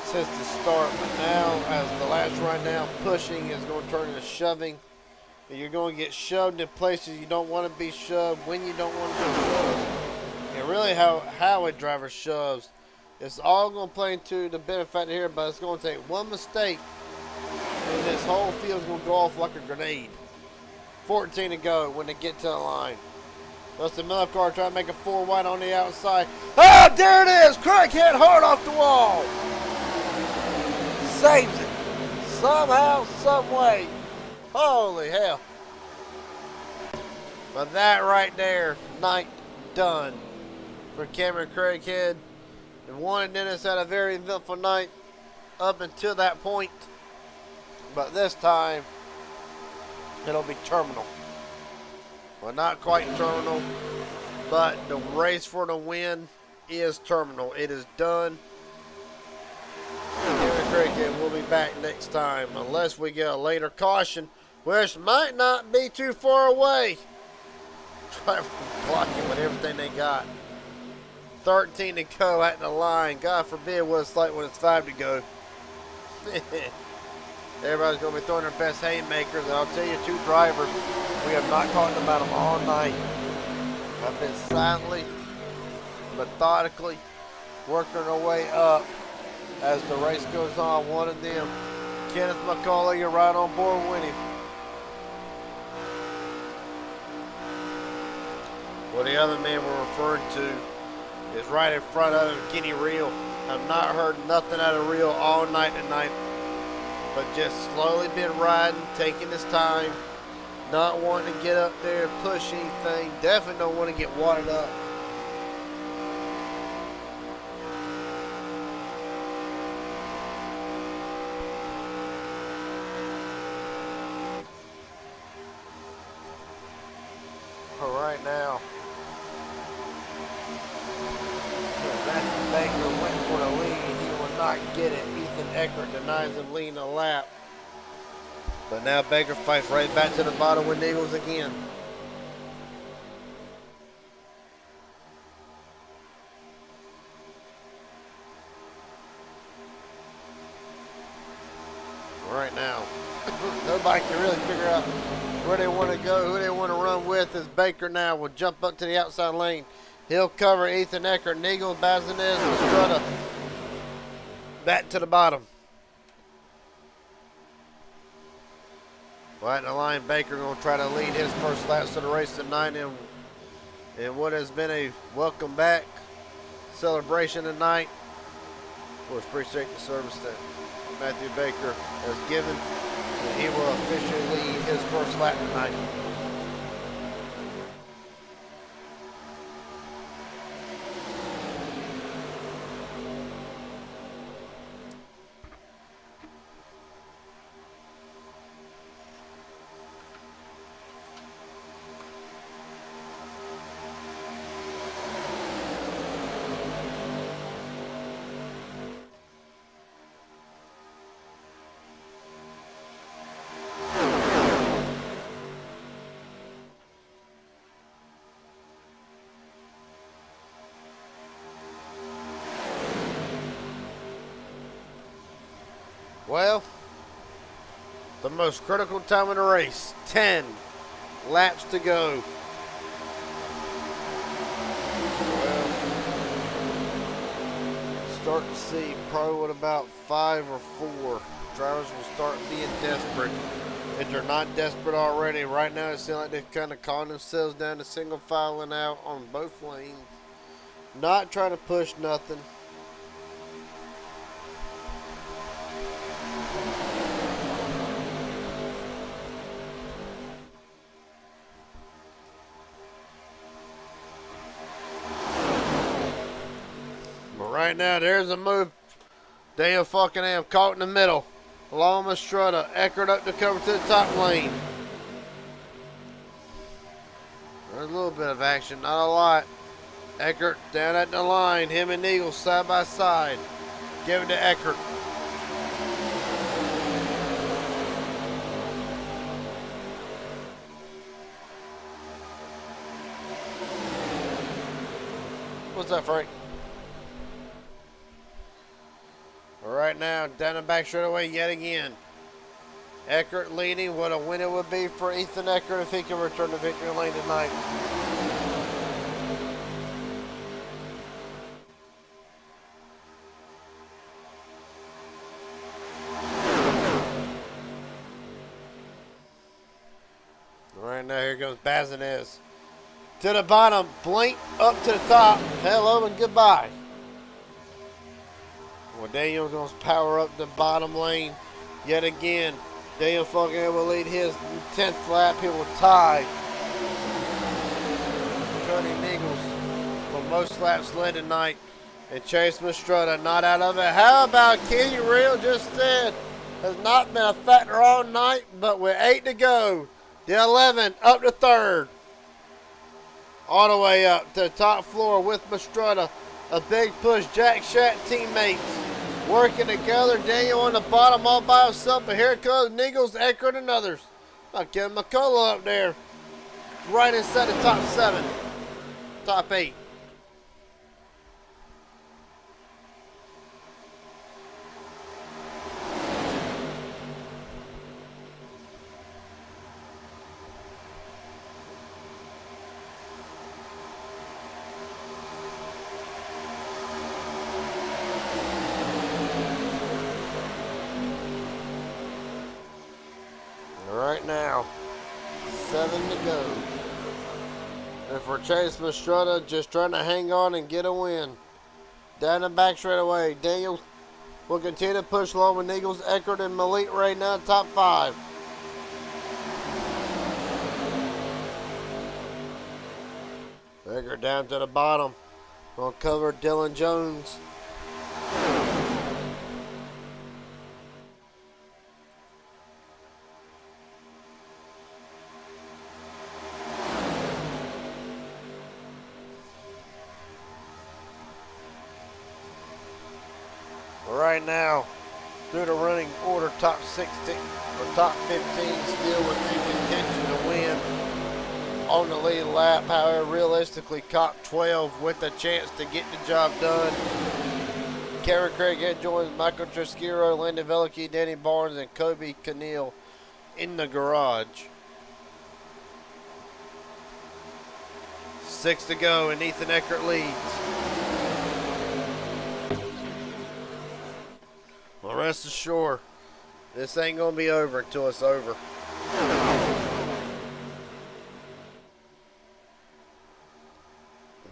since the start, but now, as the last run now, pushing is going to turn into shoving. And you're going to get shoved in places you don't want to be shoved, when you don't want to be shoved. And really how a driver shoves, it's all going to play into the benefit here, but it's going to take one mistake, and this whole field's going to go off like a grenade. 14 to go when they get to the line. Justin Miller car trying to make a 4 wide on the outside. Oh, there it is! Craig hit hard off the wall. Saves it. Somehow, some way. Holy hell. But that right there, night done for Cameron Craighead. And Juan and Dennis had a very eventful night up until that point. But this time, it'll be terminal. Well, not quite terminal, but the race for the win is terminal. It is done. Cameron Craighead will be back next time, unless we get a later caution, which might not be too far away. Driver blocking with everything they got. 13 to go at the line. God forbid what it's like when it's 5 to go. Everybody's going to be throwing their best haymakers. And I'll tell you, 2 drivers, we have not talked about them all night. I've been silently, methodically working our way up as the race goes on. One of them, Kenneth McCauley, you're right on board with him. Well, the other man we're referring to is right in front of him, Kenny Reel. I've not heard nothing out of Reel all night tonight, but just slowly been riding, taking his time, not wanting to get up there and push anything. Definitely don't want to get wadded up. All right now, Matthew Baker went for the lead. He will not get it. Ethan Eckert denies him leading a lap. But now Baker fights right back to the bottom with Eagles again. Right now, nobody can really figure out where they want to go, who they want to run with, as Baker now will jump up to the outside lane. He'll cover Ethan Eckert, Nigel, Bazinez, and Strutta back to the bottom. Right in the line, Baker going to try to lead his first laps of the race tonight in what has been a welcome back celebration tonight. Of course, appreciate the service that Matthew Baker has given, and he will officially lead his first lap tonight. Well, the most critical time of the race, 10 laps to go. Well, start to see probably what about 5 or 4 drivers will start being desperate. If they're not desperate already, right now it seems like they've kind of calmed themselves down to single filing out on both lanes. Not trying to push nothing. Right now, there's a move. Daniel Falkenham caught in the middle. Along with Strutta. Eckert up to cover to the top lane. There's a little bit of action, not a lot. Eckert down at the line. Him and Eagles side by side. Give it to Eckert. What's up, Frank? Right now, down the back straightaway yet again. Eckert leading. What a win it would be for Ethan Eckert if he can return to victory lane tonight. Right now, here goes Bazinez. To the bottom, Blink up to the top. Hello and goodbye. Well, Daniel's going to power up the bottom lane yet again. Daniel Falkenham will lead his 10th lap. He will tie Cody Nichols for most laps led tonight. And Chase Strutta not out of it. How about Kenny Real just said has not been a factor all night, but with 8 to go. The 11 up to 3rd. All the way up to the top floor with Strutta. A big push. Jack Shatt teammates working together. Daniel on the bottom all by himself. But here comes Nichols, Eckert, and others. Kevin McCullough up there. Right inside the top 7. Top 8. Right now, 7 to go. And for Chase Strutta, just trying to hang on and get a win. Down the back straight away. Daniel will continue to push along with Nichols, Eckert, and Malik right now, top 5. Eckert down to the bottom. Gonna cover Dylan Jones. Right now, through the running order, top 16 or top 15 still within contention to win on the lead lap. However, realistically, cop 12 with a chance to get the job done. Kevin Craig joins Michael Trasquero, Landon Velicky, Danny Barnes, and Kobe Keneal in the garage. 6 to go, and Ethan Eckert leads. Well, rest assured, this ain't going to be over until it's over.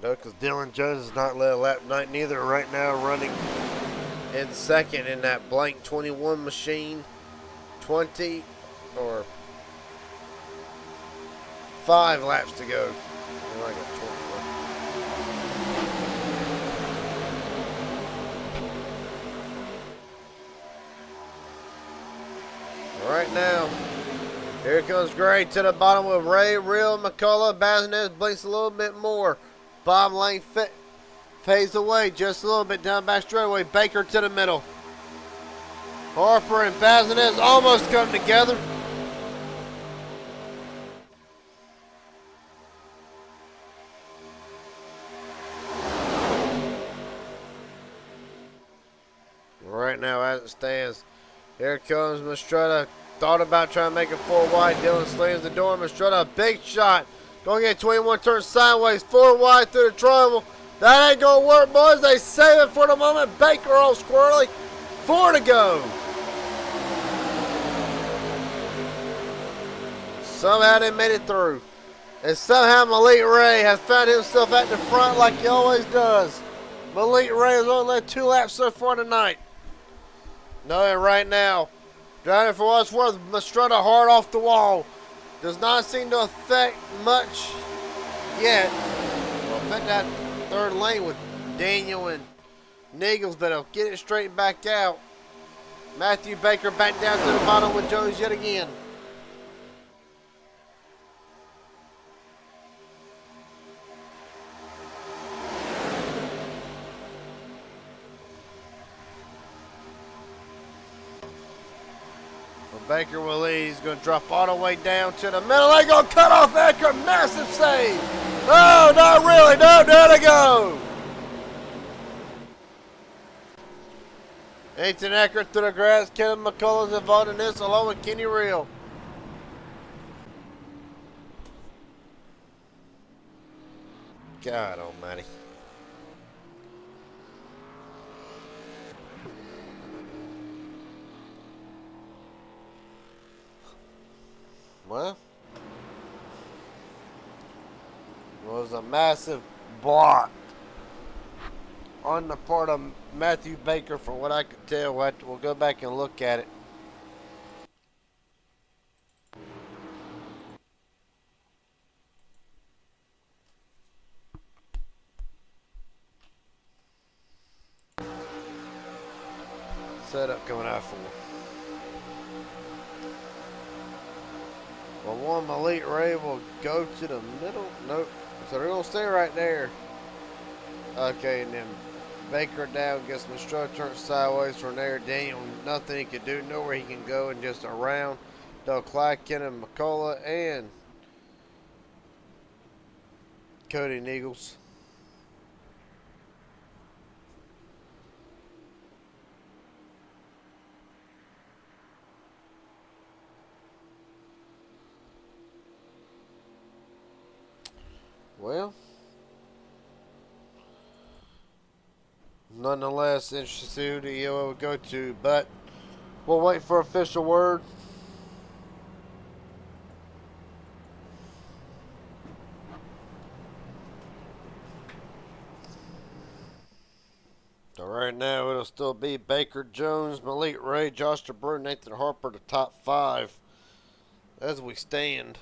No, because Dylan Jones has not led a lap night neither. Right now running in second in that blank 21 machine. 20 or 5 laps to go. Oh, I got 21. Right now, here comes Gray to the bottom with Ray, Real, McCullough. Bazinez blinks a little bit more. Bottom lane fades away just a little bit down back straightaway. Baker to the middle. Harper and Bazinez almost come together. Right now, as it stands, here comes Mastretta. Thought about trying to make it 4 wide. Dylan slams the door. Mastretta, big shot. Going to get 21, turn sideways. 4 wide through the triangle. That ain't going to work, boys. They save it for the moment. Baker all squirrely. 4 to go. Somehow they made it through. And somehow Malik Ray has found himself at the front like he always does. Malik Ray has only led 2 laps so far tonight. Knowing right now, driving for what's worth, Mastretta hard off the wall. Does not seem to affect much yet. Will affect that 3rd lane with Daniel and Niggles, but he'll get it straightened back out. Matthew Baker back down to the bottom with Jones yet again. Baker will lead. He's going to drop all the way down to the middle. They're going to cut off Eckert. Massive save. Oh, not really. No, there they go. Ethan Eckert through the grass. Kevin McCullough's involved in this along with Kenny Real. God almighty. Well, it was a massive block on the part of Matthew Baker from what I could tell. We'll go back and look at it. Setup coming out for. Well, one Malik Ray will go to the middle. Nope. So they're going to stay right there. Okay, and then Baker down, gets Mastretta turned sideways from there. Daniel, nothing he can do, nowhere he can go, and just around. They'll Clyde, Kennan, McCullough, and Cody Niggles. Well, nonetheless, interested to see who the EOL would go to, but we'll wait for official word. So right now, it'll still be Baker, Jones, Malik Ray, Josh DeBrew, Nathan Harper, the top 5 as we stand.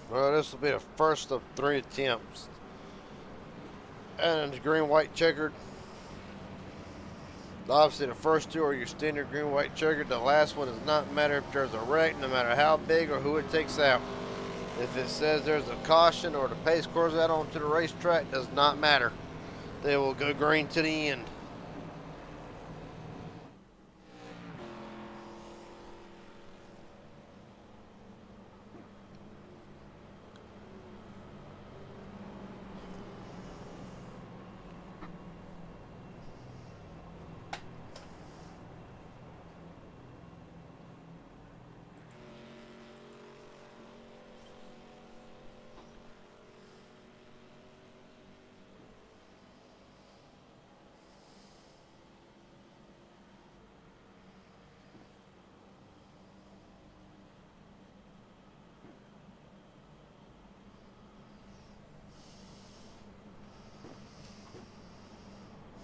Well, this will be the first of 3 attempts. And the green-white checkered. Obviously, the first 2 are your standard green-white checkered. The last one does not matter if there's a wreck, no matter how big or who it takes out. If it says there's a caution or the pace car's out onto the racetrack, does not matter. They will go green to the end.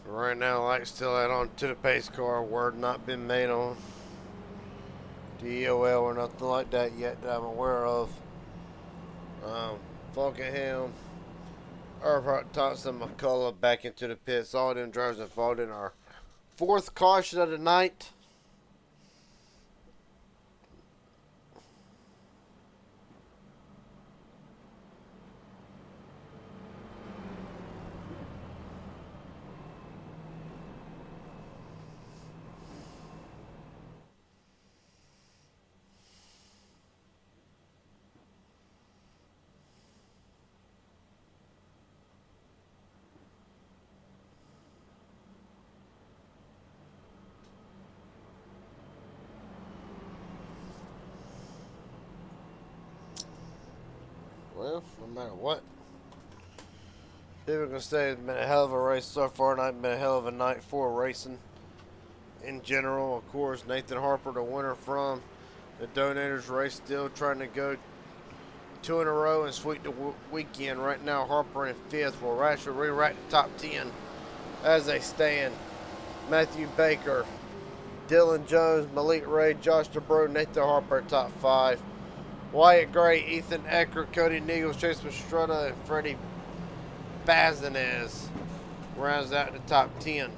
Right now, light's still out on to the pace car. Word not been made on DOL or nothing like that yet that I'm aware of. Falkenham, Earhart, Thompson, McCullough back into the pits. All them drivers involved in our 4th caution of the night. Well, no matter what, people are going to say it's been a hell of a race so far tonight. Been a hell of a night for racing in general. Of course, Nathan Harper, the winner from the Donators race, still trying to go 2 in a row and sweep the weekend. Right now, Harper in 5th will actually rewrite the top 10 as they stand. Matthew Baker, Dylan Jones, Malik Ray, Josh DeBro, Nathan Harper top 5. Wyatt Gray, Ethan Eckert, Cody Nichols, Chase Mastretta, and Freddie Bazinez rounds out the top 10.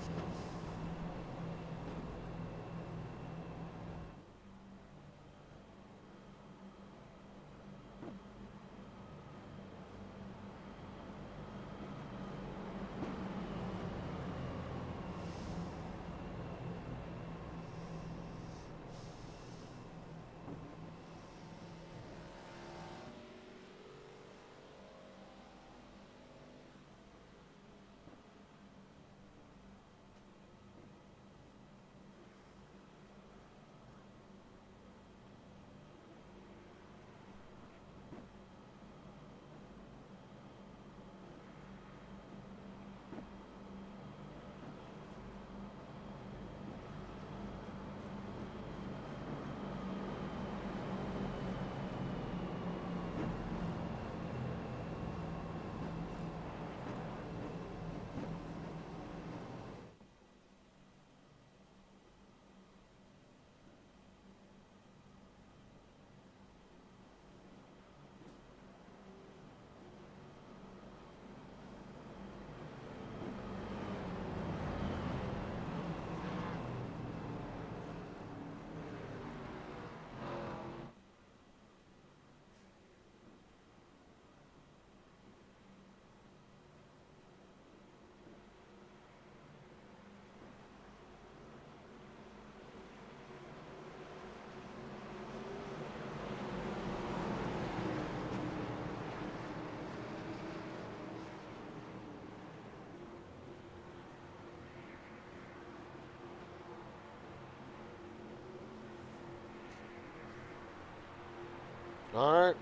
Alright.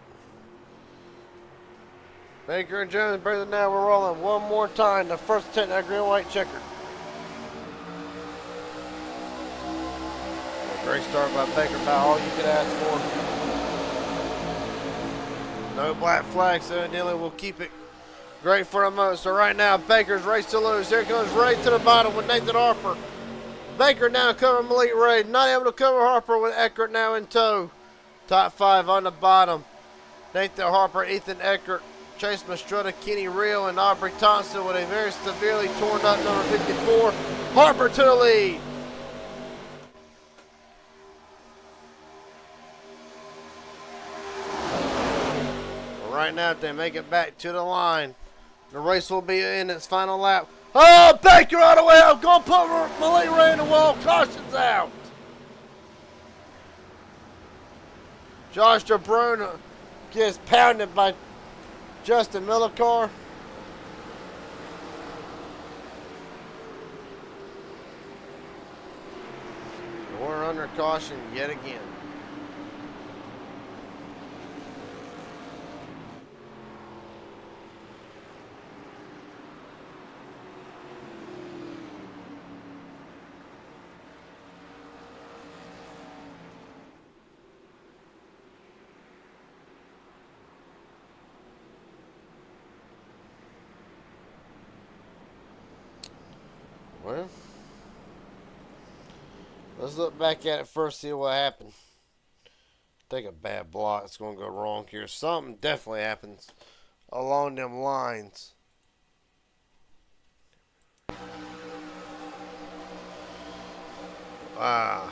Baker and Jones, brother, now we're rolling one more time. The first attempt, that green-white checker. A great start by Baker, about all you could ask for. No black flags, so evidently we'll keep it great for a moment. So right now, Baker's race to lose. Here comes Ray to the bottom with Nathan Harper. Baker now covering Malik Ray. Not able to cover Harper with Eckert now in tow. Top 5 on the bottom. Nathan Harper, Ethan Eckert, Chase Mastretta, Kenny Real, and Aubrey Thompson with a very severely torn up number 54. Harper to the lead. Right now, if they make it back to the line, the race will be in its final lap. Oh, Baker all the way up. Going to put Malik Ray in the wall. Caution's out. Josh DeBrune gets pounded by Justin Millicar. We're under caution yet again. Well, let's look back at it first, see what happened. Take a bad block. It's going to go wrong here. Something definitely happens along them lines. Well,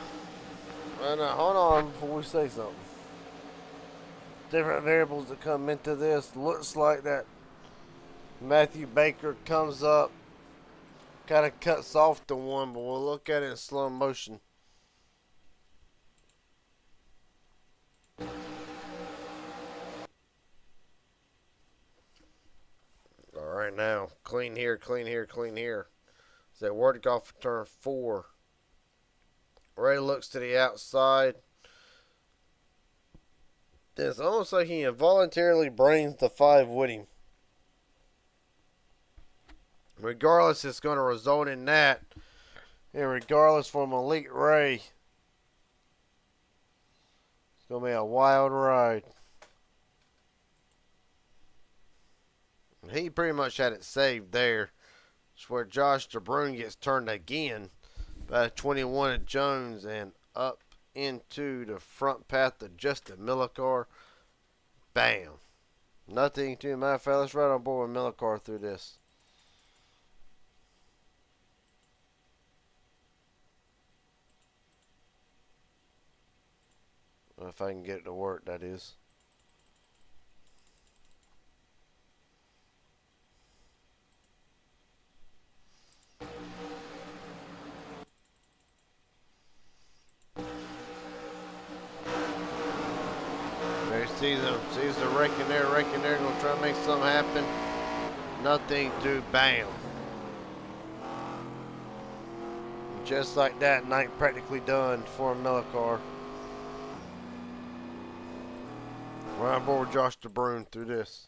now, hold on before we say something. Different variables that come into this. Looks like that Matthew Baker comes up. Kind of cuts off the one, but we'll look at it in slow motion. All right, now clean here, clean here, clean here. So that worked off for turn 4. Ray looks to the outside. It's almost like he involuntarily brings the 5 with him. Regardless, it's going to result in that. And regardless for Malik Ray, it's going to be a wild ride. He pretty much had it saved there. It's where Josh DeBrune gets turned again by 21 of Jones and up into the front path of Justin Millicar. Bam. Nothing to my fellas. Right on board with Millicar through this. If I can get it to work, that is. There sees the raking there, gonna try to make something happen. Nothing to bam. Just like that, night practically done for Millicar. We're on board with Josh DeBrune through this.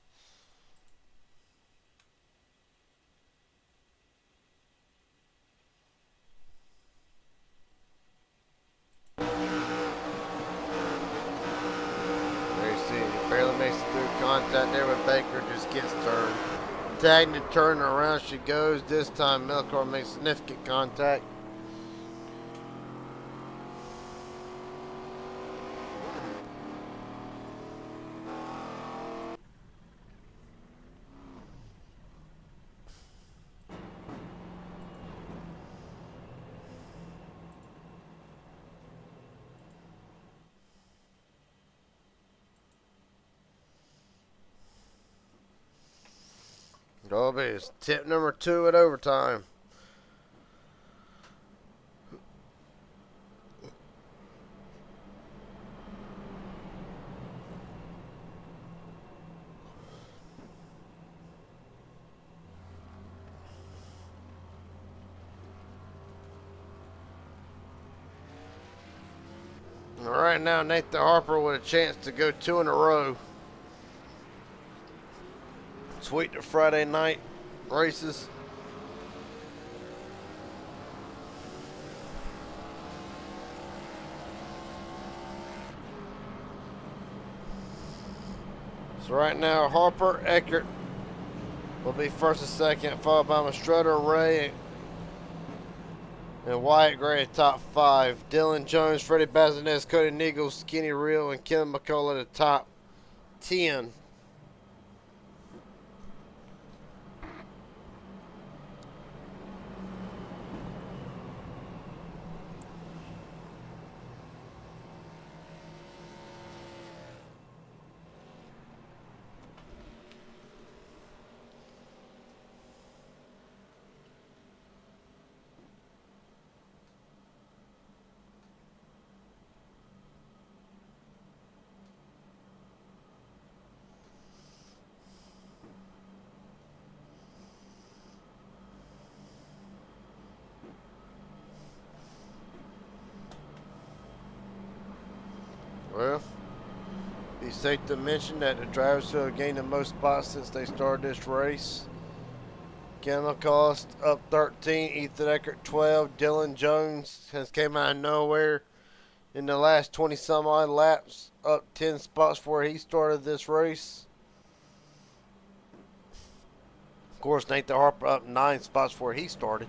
There you see it. He barely makes it through contact there with Baker, just gets turned. Tagging and turning around she goes. This time Millicar makes significant contact. Dolby is tip number 2 at overtime. All right, now Nathan Harper with a chance to go 2 in a row. Sweet to Friday night races. So right now Harper, Eckert will be first and second, followed by Mastretta, Ray, and Wyatt Gray at top 5. Dylan Jones, Freddie Bazinez, Cody Nichols, Kenny Real, and Kim McCullough at the top 10. Well, be safe to mention that the drivers who have gained the most spots since they started this race: Cameron Cost up 13, Ethan Eckert 12, Dylan Jones has came out of nowhere in the last 20 some odd laps, up 10 spots before he started this race. Of course, Nathan Harper up 9 spots before he started.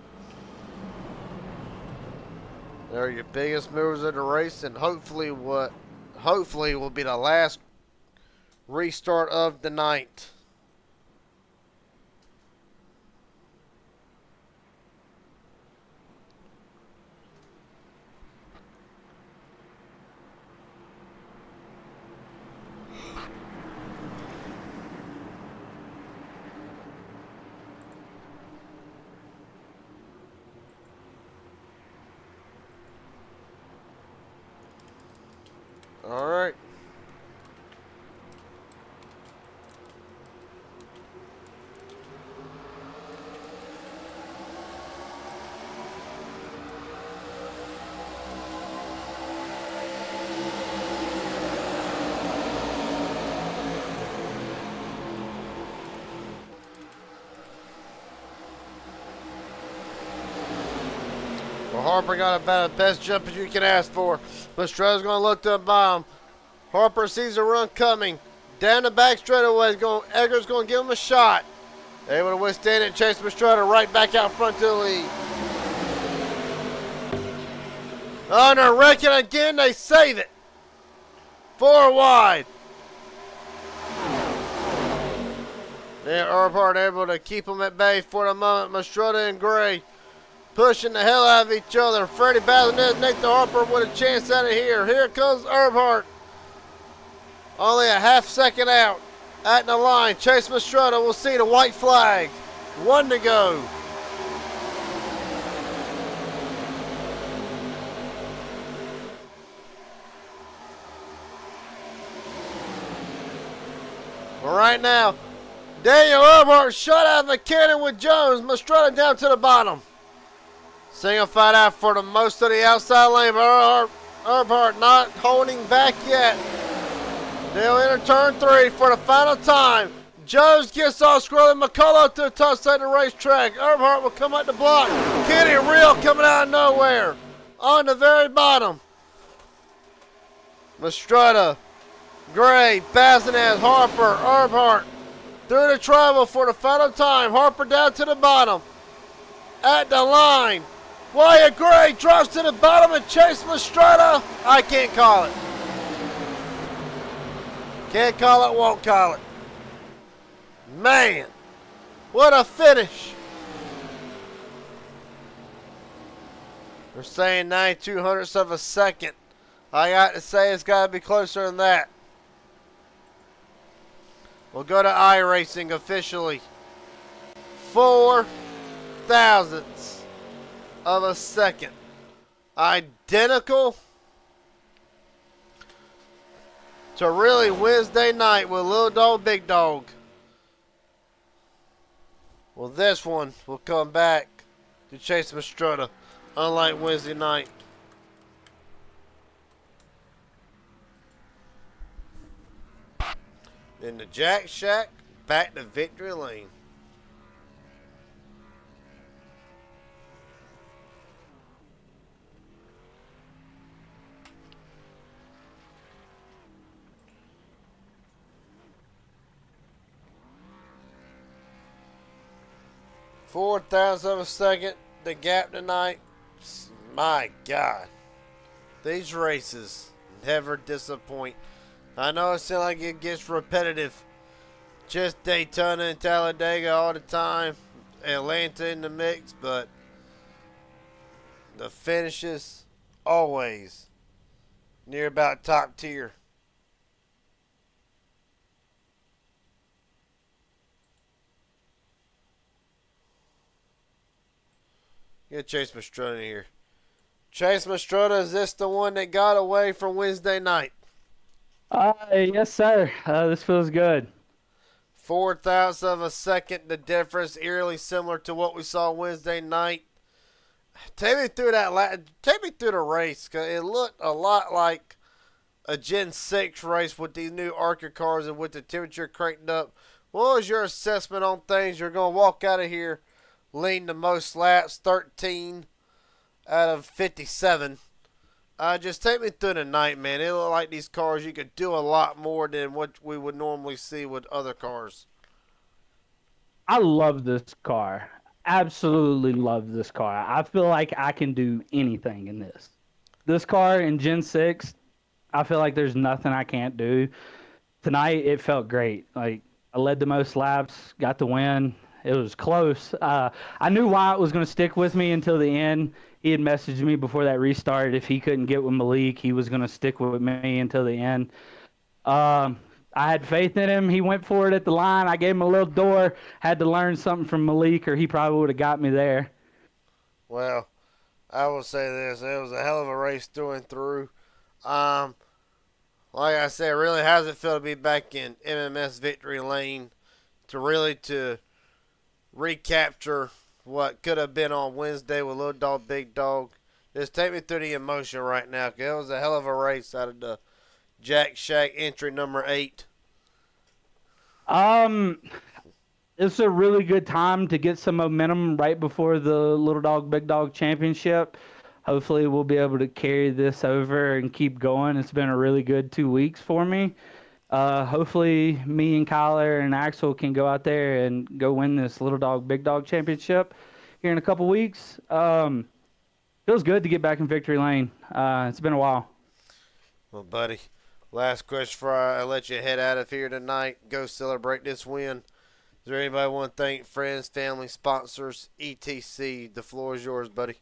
They're your biggest movers of the race, and hopefully will be the last restart of the night. All right. Well, Harper got about the best jump as you can ask for. Mastroda's going to look to the bottom. Harper sees a run coming. Down the back straightaway, Egger's going to give him a shot. Able to withstand it, chase Mastroda right back out front to the lead. Oh, and they're wrecking again. They save it. 4 wide. Then Earnhardt able to keep them at bay for the moment. Mastroda and Gray pushing the hell out of each other. Freddie Bazinez, Nathan Harper with a chance out of here. Here comes Earnhardt. Only a half second out at the line. Chase Mastroda will see the white flag. 1 to go. Well, right now, Daniel Earnhardt shot out of the cannon with Jones. Mastroda down to the bottom. Single fight out for the most of the outside lane. Earnhardt not holding back yet. They'll enter turn 3 for the final time. Jones gets off, scrolling McCullough to the top side of the racetrack. Earnhardt will come out the block. Kenny Real coming out of nowhere. On the very bottom. Mastroda, Gray, Bazinez, Harper, Earnhardt through the travel for the final time. Harper down to the bottom. At the line. Wyatt Gray drops to the bottom and Chase Mastroda. I can't call it. Can't call it, won't call it. Man, what a finish. They're saying 92 hundredths of a second. I got to say it's got to be closer than that. We'll go to iRacing officially. 4 thousandths of a second. Identical to really Wednesday night with Little Dog, Big Dog. Well, this one will come back to Chase Mastroda, unlike Wednesday night. Then the Jack Shack back to victory lane. Four thousandths of a second, the gap tonight. My God, these races never disappoint. I know it sounds like it gets repetitive. Just Daytona and Talladega all the time. Atlanta in the mix, but the finishes always near about top tier. Get Chase Mastrota in here. Chase Mastrota, is this the one that got away from Wednesday night? Yes, sir. This feels good. 4 thousandths of a second, the difference, eerily similar to what we saw Wednesday night. Take me through take me through the race, cause it looked a lot like a Gen 6 race with these new ARCA cars and with the temperature cranked up. What was your assessment on things? You're going to walk out of here leading the most laps, 13 out of 57. Just take me through the night, man. It looked like these cars, you could do a lot more than what we would normally see with other cars. I love this car. Absolutely love this car. I feel like I can do anything in this. This car in Gen 6, I feel like there's nothing I can't do. Tonight, it felt great. Like, I led the most laps, got the win. It was close. I knew Wyatt was going to stick with me until the end. He had messaged me before that restart. If he couldn't get with Malik, he was going to stick with me until the end. Um, I had faith in him. He went for it at the line. I gave him a little door. Had to learn something from Malik, or he probably would have got me there. Well, I will say this. It was a hell of a race through and through. Um, like I said, really how's it feel to be back in MMS victory lane to recapture what could have been on Wednesday with Little Dog, Big Dog? Just take me through the emotion right now, 'cause it was a hell of a race out of the Jack Shack entry number 8. Um, it's a really good time to get some momentum right before the Little Dog Big Dog Championship. Hopefully, we'll be able to carry this over and keep going. It's been a really good 2 weeks for me. Hopefully, me and Kyler and Axel can go out there and go win this Little Dog Big Dog Championship here in a couple weeks. Feels good to get back in victory lane. It's been a while. Well, buddy, last question before I let you head out of here tonight. Go celebrate this win. Is there anybody want to thank? Friends, family, sponsors, etc. The floor is yours, buddy.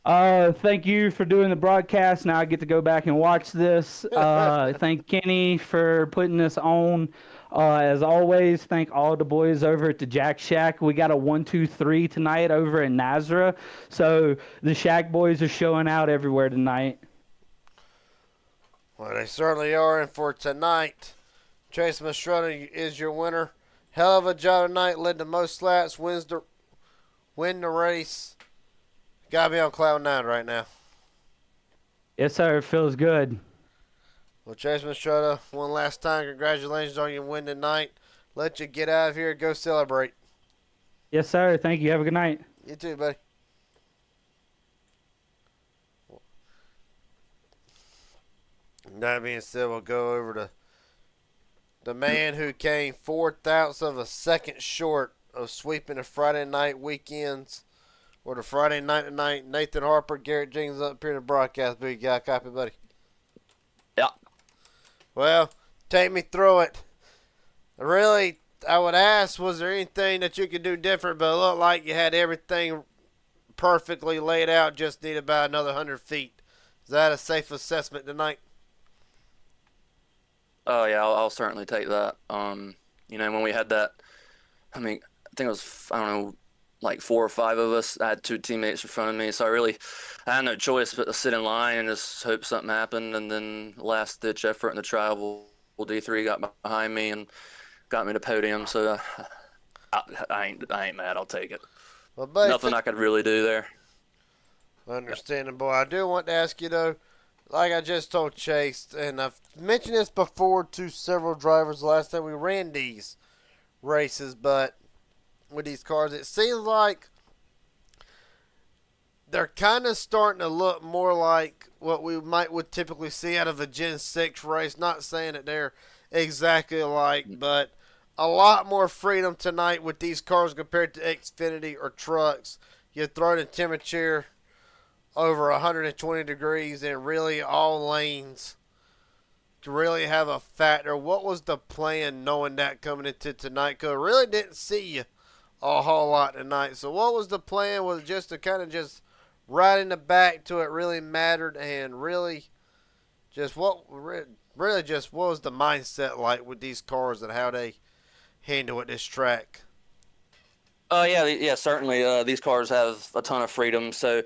Thank you for doing the broadcast. Now I get to go back and watch this. Thank Kenny for putting this on. As always, thank all the boys over at the Jack Shack. We got a 1-2-3 tonight over in Nazareth. So the Shack boys are showing out everywhere tonight. Well, they certainly are. And for tonight, Chase Mastrota is your winner. Hell of a job tonight. Led the most laps. Win the race. Gotta be on cloud 9 right now. Yes, sir. It feels good. Well, Chase Mastrota, one last time, congratulations on your win tonight. Let you get out of here and go celebrate. Yes, sir. Thank you. Have a good night. You too, buddy. That being said, we'll go over to the man who came 4 thousandths of a second short of sweeping the Friday night weekends or the Friday night tonight. Nathan Harper, Garrett Jenkins up here in the broadcast booth. You got a copy, buddy? Yeah. Well, take me through it. Really, I would ask, was there anything that you could do different? But it looked like you had everything perfectly laid out. Just need about another 100 feet. Is that a safe assessment tonight? Oh yeah, I'll certainly take that. When we had that, I mean, I think it was, I don't know, like 4 or 5 of us. I had 2 teammates in front of me, so I had no choice but to sit in line and just hope something happened. And then last ditch effort in the trial, D3 got behind me and got me to podium. So I ain't mad. I'll take it. Well, buddy, nothing I could really do there. Understandable. I do want to ask you though, like I just told Chase, and I've mentioned this before to several drivers the last time we ran these races, but with these cars, it seems like they're kind of starting to look more like what we would typically see out of a Gen 6 race. Not saying that they're exactly alike, but a lot more freedom tonight with these cars compared to Xfinity or trucks. You throw the temperature over 120 degrees in really all lanes to really have a factor? What was the plan knowing that coming into tonight? Because I really didn't see you a whole lot tonight. So what was the plan? Was it just to kind of just ride in the back till it really mattered, and really just really just what was the mindset like with these cars and how they handle at this track? Yeah, certainly. These cars have a ton of freedom, so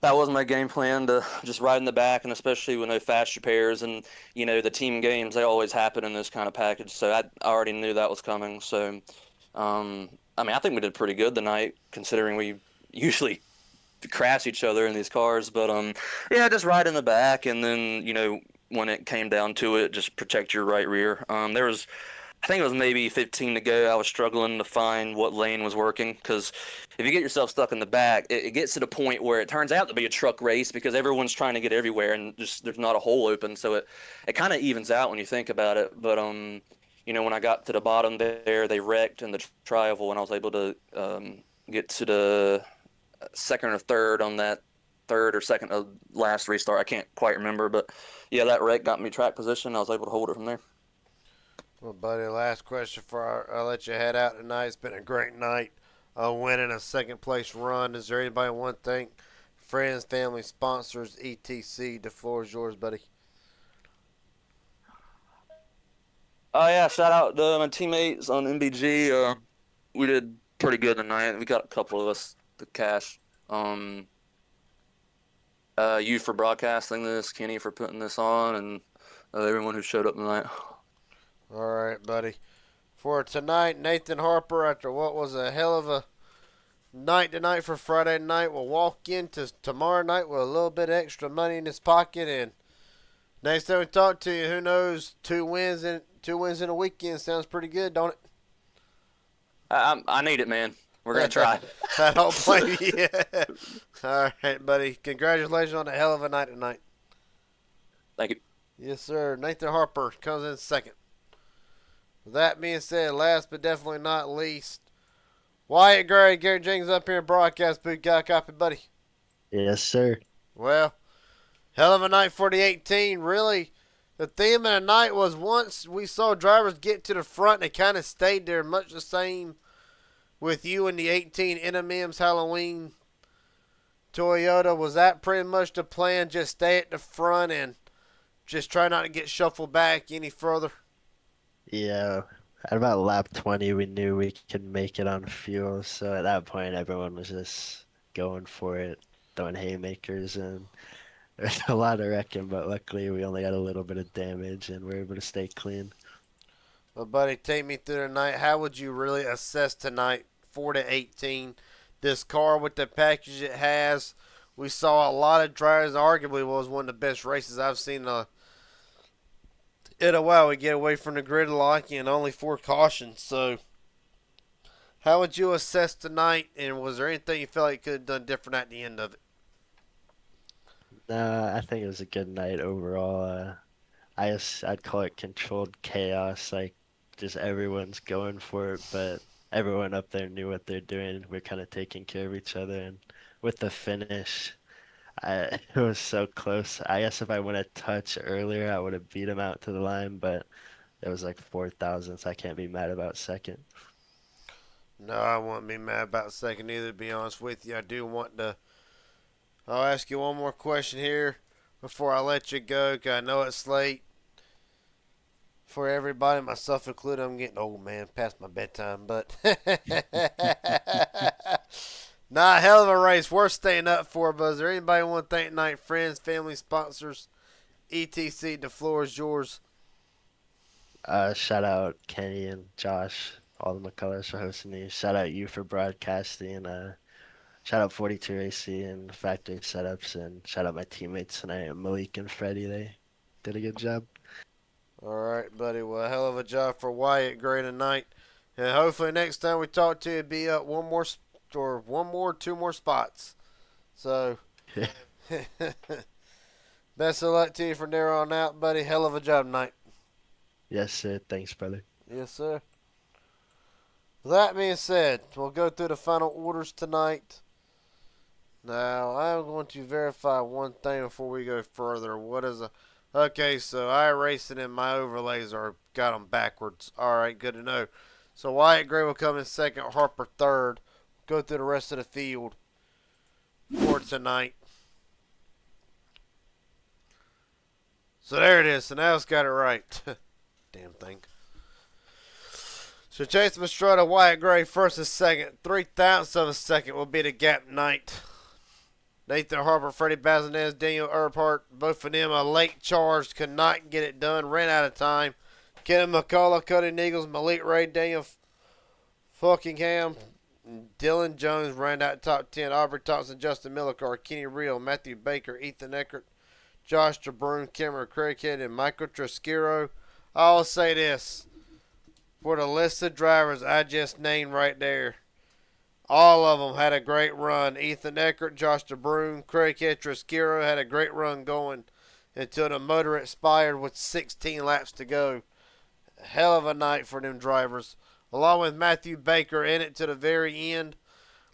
that was my game plan to just ride in the back, and especially with no fast repairs and the team games, they always happen in this kind of package. So I already knew that was coming. So, I think we did pretty good tonight considering we usually crash each other in these cars. But yeah, just ride in the back, and then when it came down to it, just protect your right rear. There was I think it was maybe 15 to go. I was struggling to find what lane was working because if you get yourself stuck in the back, it gets to the point where it turns out to be a truck race because everyone's trying to get everywhere and just there's not a hole open. So it kind of evens out when you think about it. But when I got to the bottom there, they wrecked in the tri-oval, and I was able to get to the second or third on that third or second last restart. I can't quite remember, but yeah, that wreck got me track position. I was able to hold it from there. Well, buddy, last question before I let you head out tonight. It's been a great night. Winning a second place run. Is there anybody want to thank? Friends, family, sponsors, etc. The floor is yours, buddy. Oh yeah, shout out to my teammates on MBG. We did pretty good tonight. We got a couple of us to cash. You for broadcasting this, Kenny for putting this on, and everyone who showed up tonight. All right, buddy. For tonight, Nathan Harper, after what was a hell of a night tonight for Friday night, will walk into tomorrow night with a little bit of extra money in his pocket. And next time we talk to you, who knows? Two wins in a weekend sounds pretty good, don't it? I need it, man. We're gonna try. I don't blame you. All right, buddy. Congratulations on a hell of a night tonight. Thank you. Yes, sir. Nathan Harper comes in second. With that being said, last but definitely not least, Wyatt Gray, Gary Jenkins up here in broadcast booth. Got a copy, buddy? Yes, sir. Well, hell of a night for the 18. Really, the theme of the night was once we saw drivers get to the front, they kind of stayed there, much the same with you and the 18 MMS Halloween Toyota. Was that pretty much the plan? Just stay at the front and just try not to get shuffled back any further? Yeah, at about lap 20, we knew we could make it on fuel. So at that point, everyone was just going for it, throwing haymakers, and there's a lot of wrecking. But luckily, we only got a little bit of damage, and we're able to stay clean. Well, buddy, take me through the night. How would you really assess tonight for the 18? This car with the package it has. We saw a lot of drivers. Arguably was one of the best races I've seen in a while. We get away from the gridlock and only 4 cautions. So, how would you assess tonight? And was there anything you felt like you could have done different at the end of it? I think it was a good night overall. I'd call it controlled chaos. Like, just everyone's going for it, but everyone up there knew what they're doing. We're kind of taking care of each other, and with the finish, it was so close. I guess if I went a touch earlier, I would have beat him out to the line, but it was like 4,000, so I can't be mad about second. No, I won't be mad about second either, to be honest with you. I do want to. I'll ask you one more question here before I let you go, 'cause I know it's late for everybody, myself included. I'm getting old, man, past my bedtime, but nah, hell of a race, worth staying up for. But is there anybody want to thank tonight? Friends, family, sponsors, etc. The floor is yours. Shout out Kenny and Josh, all the McCullers for hosting me. Shout out you for broadcasting. Shout out 42 AC and Factory Setups, and shout out my teammates tonight, Malik and Freddie. They did a good job. All right, buddy. Well, hell of a job for Wyatt Gray tonight. And hopefully next time we talk to you, be up two more spots. So, best of luck to you from there on out, buddy. Hell of a job tonight. Yes, sir. Thanks, brother. Yes, sir. With that being said, we'll go through the final orders tonight. Now, I'm going to verify one thing before we go further. What is Okay, so iRacing and my overlays are got them backwards. All right, good to know. So Wyatt Gray will come in second, Harper third. Go through the rest of the field for tonight. So there it is. So now it's got it right. Damn thing. So Chase Mastrota, Wyatt Gray first and second. 3/1000 of a second will be the gap tonight. Nathan Harper, Freddie Bazinez, Daniel Earhart, both of them a late charge, could not get it done, ran out of time. Kevin McCullough, Cody Nichols, Malik Ray, Daniel Fuckingham, Dylan Jones ran out top 10. Aubrey Thompson, Justin Millicar, Kenny Real, Matthew Baker, Ethan Eckert, Josh DeBrune, Cameron Craighead, and Michael Trasquero. I'll say this. For the list of drivers I just named right there, all of them had a great run. Ethan Eckert, Josh DeBrune, Craighead, Trasquero had a great run going until the motor expired with 16 laps to go. Hell of a night for them drivers. Along with Matthew Baker in it to the very end.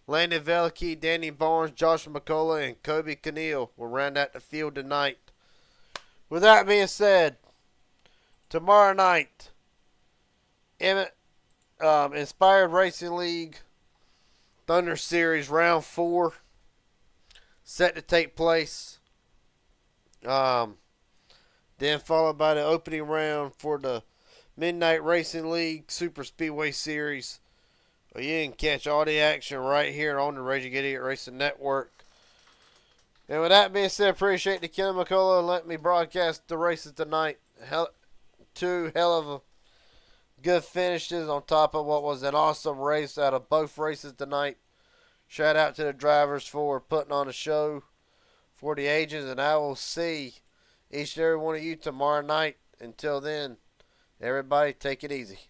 Landon Velicky, Danny Barnes, Josh McCullough, and Kobe Keneal will round out the field tonight. With that being said, tomorrow night, Inspired Racing League Thunder Series Round 4 set to take place. Then followed by the opening round for the Midnight Racing League Super Speedway Series. Well, you can catch all the action right here on the Raging Idiot Racing Network. And with that being said, appreciate the Ken McCullough and let me broadcast the races tonight. Two hell of a good finishes on top of what was an awesome race out of both races tonight. Shout out to the drivers for putting on a show for the agents, and I will see each and every one of you tomorrow night. Until then, everybody take it easy.